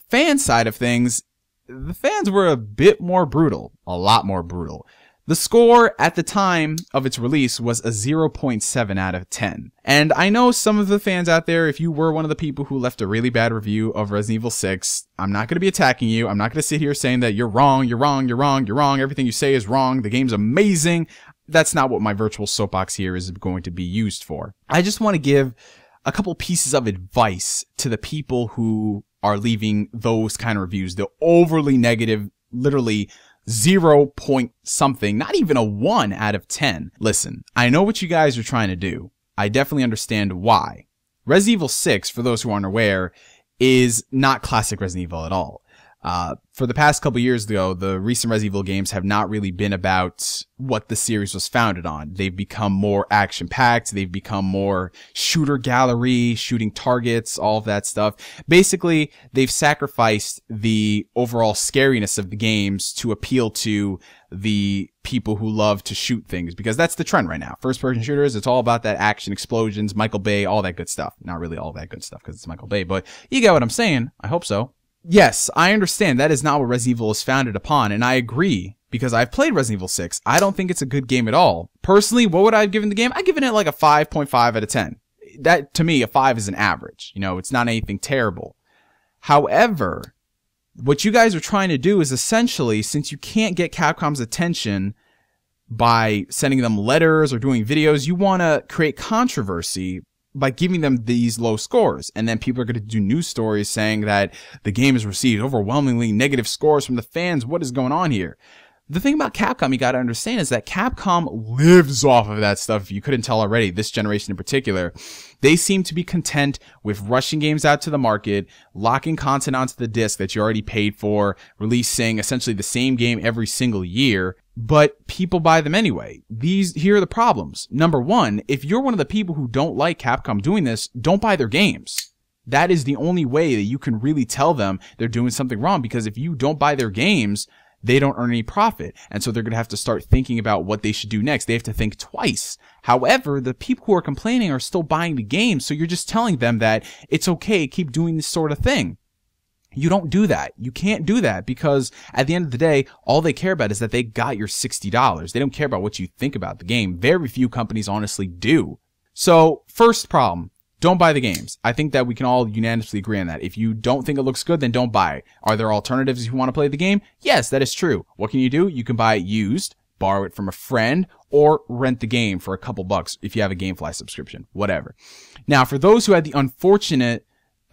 P: fan side of things, the fans were a bit more brutal, a lot more brutal. The score at the time of its release was a 0.7 out of 10. And I know some of the fans out there, if you were one of the people who left a really bad review of Resident Evil 6, I'm not going to be attacking you. I'm not going to sit here saying that you're wrong, everything you say is wrong, the game's amazing. That's not what my virtual soapbox here is going to be used for. I just want to give a couple pieces of advice to the people who are leaving those kind of reviews. The overly negative, literally 0 point something, not even a 1 out of 10. Listen, I know what you guys are trying to do. I definitely understand why. Resident Evil 6, for those who aren't aware, is not classic Resident Evil at all. For the past couple years, though, the recent Resident Evil games have not really been about what the series was founded on. They've become more action-packed. They've become more shooter gallery, shooting targets, all of that stuff. Basically, they've sacrificed the overall scariness of the games to appeal to the people who love to shoot things, because that's the trend right now. First-person shooters, it's all about that action, explosions, Michael Bay, all that good stuff. Not really all that good stuff because it's Michael Bay, but you get what I'm saying. I hope so. Yes, I understand that is not what Resident Evil is founded upon, and I agree, because I've played Resident Evil 6. I don't think it's a good game at all. Personally, what would I have given the game? I've given it like a 5.5 out of 10. That, to me, a 5 is an average. You know, it's not anything terrible. However, what you guys are trying to do is essentially, since you can't get Capcom's attention by sending them letters or doing videos, you want to create controversy by giving them these low scores. And then people are going to do news stories saying that the game has received overwhelmingly negative scores from the fans. What is going on here? The thing about Capcom you got to understand is that Capcom lives off of that stuff. If you couldn't tell already, this generation in particular, they seem to be content with rushing games out to the market, locking content onto the disc that you already paid for, releasing essentially the same game every single year, but people buy them anyway. Here are the problems. Number one, if you're one of the people who don't like Capcom doing this, don't buy their games. That is the only way that you can really tell them they're doing something wrong, because if you don't buy their games, they don't earn any profit. And so they're going to have to start thinking about what they should do next. They have to think twice. However, the people who are complaining are still buying the game. So you're just telling them that it's okay. Keep doing this sort of thing. You don't do that. You can't do that, because at the end of the day, all they care about is that they got your $60. They don't care about what you think about the game. Very few companies honestly do. So first problem. Don't buy the games. I think that we can all unanimously agree on that. If you don't think it looks good, then don't buy it. Are there alternatives if you want to play the game? Yes, that is true. What can you do? You can buy it used, borrow it from a friend, or rent the game for a couple bucks if you have a GameFly subscription, whatever. Now, for those who had the unfortunate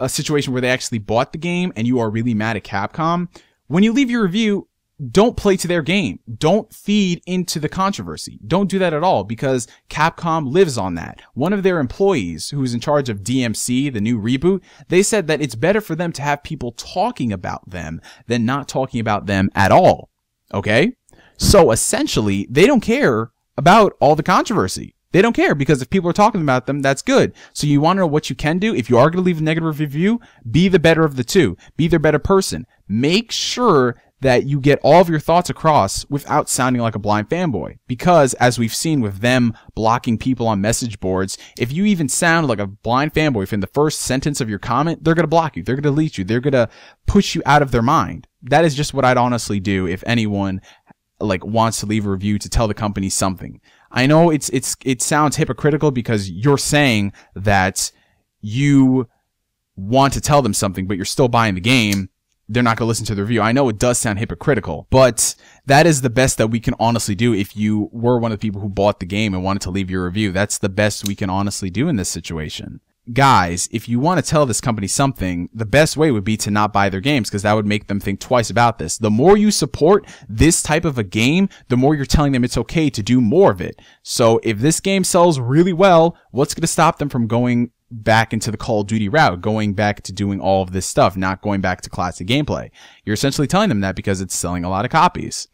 P: situation where they actually bought the game and you are really mad at Capcom, when you leave your review, don't play to their game. Don't feed into the controversy. Don't do that at all, because Capcom lives on that. One of their employees, who is in charge of DMC, the new reboot, they said that it's better for them to have people talking about them than not talking about them at all. Okay? So essentially, they don't care about all the controversy. They don't care, because if people are talking about them, that's good. So you want to know what you can do? If you are going to leave a negative review, be the better of the two. Be their better person. Make sure that you get all of your thoughts across without sounding like a blind fanboy. Because, as we've seen with them blocking people on message boards, if you even sound like a blind fanboy within the first sentence of your comment, they're going to block you. They're going to delete you. They're going to push you out of their mind. That is just what I'd honestly do if anyone wants to leave a review to tell the company something. I know it sounds hypocritical, because you're saying that you want to tell them something, but you're still buying the game. They're not going to listen to the review. I know it does sound hypocritical, but that is the best that we can honestly do. If you were one of the people who bought the game and wanted to leave your review, that's the best we can honestly do in this situation. Guys, if you want to tell this company something, the best way would be to not buy their games, because that would make them think twice about this. The more you support this type of a game, the more you're telling them it's okay to do more of it. So if this game sells really well, what's going to stop them from going back into the Call of Duty route, going back to doing all of this stuff, not going back to classic gameplay? You're essentially telling them that because it's selling a lot of copies.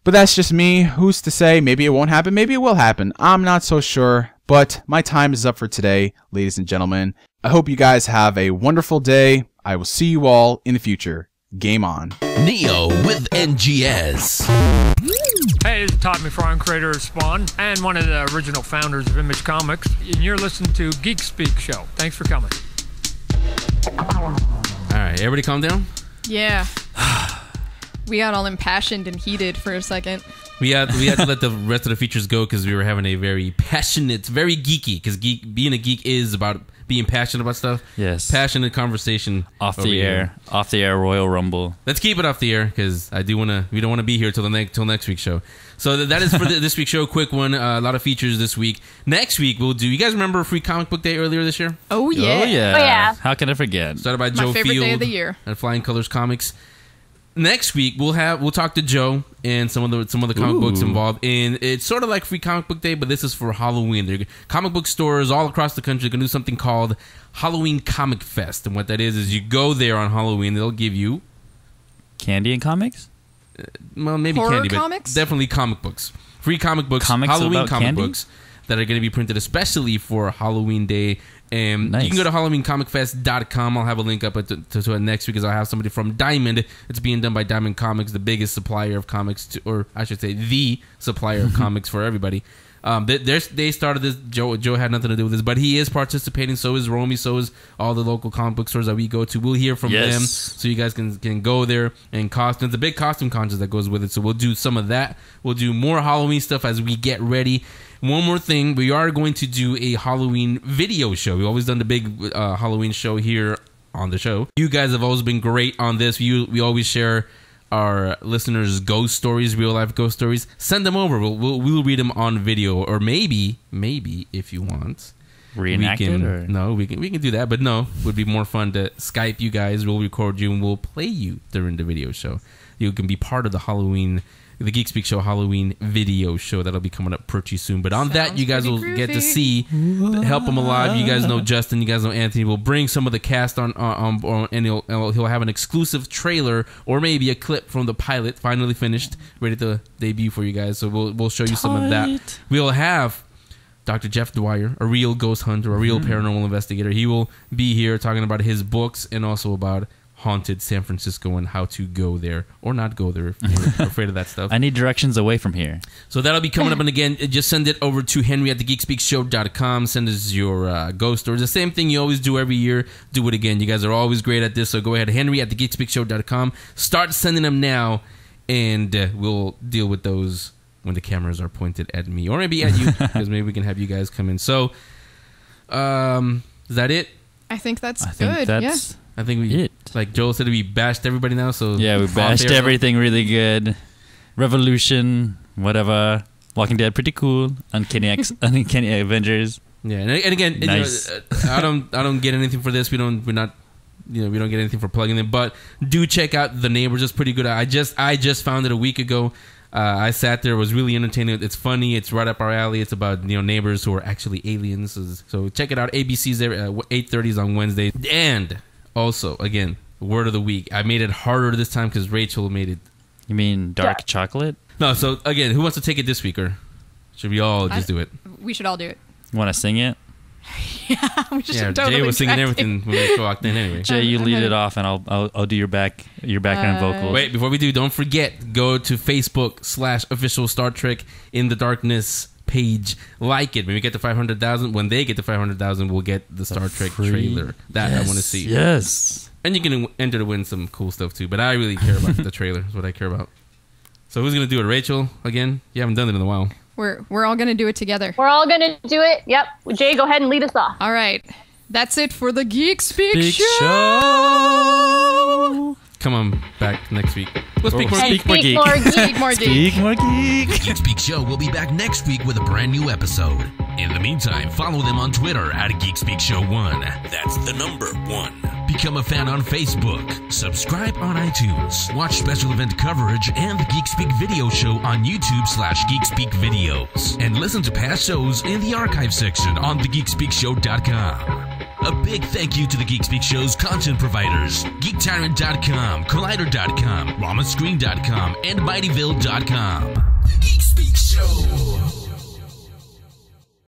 P: But that's just me. Who's to say? Maybe it won't happen. Maybe it will happen. I'm not so sure. But my time is up for today, ladies and gentlemen. I hope you guys have a wonderful day. I will see you all in the future. Game on.
A: Neo with N.G.S.
C: Hey, this is Todd McFarlane, creator of Spawn, and one of the original founders of Image Comics. And you're listening to Geek Speak Show. Thanks for coming.
B: All right, everybody calm down?
J: Yeah. We got all impassioned and heated for a second.
B: We had to let the rest of the features go because we were having a very passionate, very geeky, because being a geek is about being passionate about stuff.
K: Yes.
B: Passionate conversation.
K: Off the air Royal Rumble.
B: Let's keep it off the air, because we don't want to be here till next week's show. So that is for this week's show. Quick one. A lot of features this week. Next week we'll do. You guys remember Free Comic Book Day earlier this year?
J: Oh yeah.
K: Oh yeah.
I: Oh, yeah.
K: How can I forget?
B: Started by
J: My
B: Joe
J: favorite
B: Field
J: day of the year.
B: at Flying Colors Comics. Next week we'll talk to Joe and some of the comic books involved, and it's sort of like Free Comic Book Day, but this is for Halloween. There are comic book stores all across the country going to do something called Halloween Comic Fest, and what that is you go there on Halloween. They'll give you
K: candy and comics.
B: Well, maybe
J: horror
B: candy,
J: comics?
B: But definitely comic books. Free comic books, Halloween comic books that are going to be printed especially for Halloween Day. And
K: nice.
B: You can go to HalloweenComicFest.com. I'll have a link up to it next week, because I'll have somebody from Diamond. It's being done by Diamond Comics, the biggest supplier of comics, or I should say the supplier of comics for everybody. They started this. Joe had nothing to do with this, but he is participating. So is Romy. So is all the local comic book stores that we go to. We'll hear from them, so you guys can go there. And costumes, a big costume contest that goes with it. So we'll do some of that. We'll do more Halloween stuff as we get ready. One more thing, we are going to do a Halloween video show. We've always done the big Halloween show here on the show. You guys have always been great on this. We always share our listeners' ghost stories, real life ghost stories. Send them over. We'll read them on video, or maybe if you want,
K: reenact it. Or?
B: No, we can do that, but no, it would be more fun to Skype you guys. We'll record you and we'll play you during the video show. You can be part of the Geek Speak Show Halloween video show that'll be coming up pretty soon. But on that, you guys will get to see Help Him Alive. You guys know Justin. You guys know Anthony. We'll bring some of the cast on and he'll have an exclusive trailer or maybe a clip from the pilot, finally finished, ready to debut for you guys. So we'll show you some of that. We'll have Dr. Jeff Dwyer, a real ghost hunter, a real paranormal investigator. He will be here talking about his books and also about haunted San Francisco and how to go there or not go there if you're afraid of that stuff.
K: I need directions away from here.
B: So that'll be coming up. And again, just send it over to henry@thegeekspeakshow.com. Send us your ghost stories. The same thing you always do every year. Do it again. You guys are always great at this. So go ahead, henry@thegeekspeakshow.com. Start sending them now, and we'll deal with those when the cameras are pointed at me. Or maybe at you, because maybe we can have you guys come in. So, is that it?
J: I think that's good.
K: That's
B: I think we, like Joel said, we bashed everybody now. So
K: yeah, we bashed everything really good. Revolution, whatever. Walking Dead, pretty cool. Uncanny Avengers.
B: Yeah, and again,
K: nice.
B: I don't get anything for this. We don't get anything for plugging it. But do check out The Neighbors. It's pretty good. I just found it a week ago. I sat there. It was really entertaining. It's funny. It's right up our alley. It's about neighbors who are actually aliens. So check it out. ABC's there at 8:30 on Wednesday. And also, again, word of the week. I made it harder this time because Rachel made it.
K: You mean dark chocolate?
B: No. So again, who wants to take it this week, or should we all just do it?
J: We should all do it.
K: You want to sing it?
J: We just totally
B: Jay was singing everything when we walked in anyway.
K: Jay, you lead it off, and I'll do your background vocals.
B: Wait, before we do, don't forget, go to Facebook/official Star Trek in the Darkness page. Like it. When we get to 500,000, when they get to 500,000, we'll get the Star Trek trailer. That I want to see.
K: Yes.
B: And you can enter to win some cool stuff too. But I really care about the trailer. Is what I care about. So who's gonna do it? Rachel again? You haven't done it in a while.
J: We're all gonna do it together.
I: We're all gonna do it. Yep. Jay, go ahead and lead us off.
J: All right. That's it for the Geek Speak
K: Big
J: Show.
B: Come on back next week. Let's speak more
K: Speak
B: geek.
K: more geek.
J: Speak more geek.
K: Speak more geek.
A: The Geek Speak Show will be back next week with a brand new episode. In the meantime, follow them on Twitter at Geek Speak Show 1. That's the number 1. Become a fan on Facebook. Subscribe on iTunes. Watch special event coverage and the Geek Speak video show on YouTube/Geek Speak Videos. And listen to past shows in the archive section on thegeekspeakshow.com. A big thank you to the Geek Speak Show's content providers, GeekTyrant.com, Collider.com, RamaScreen.com, and MightyVille.com. The Geek Speak Show.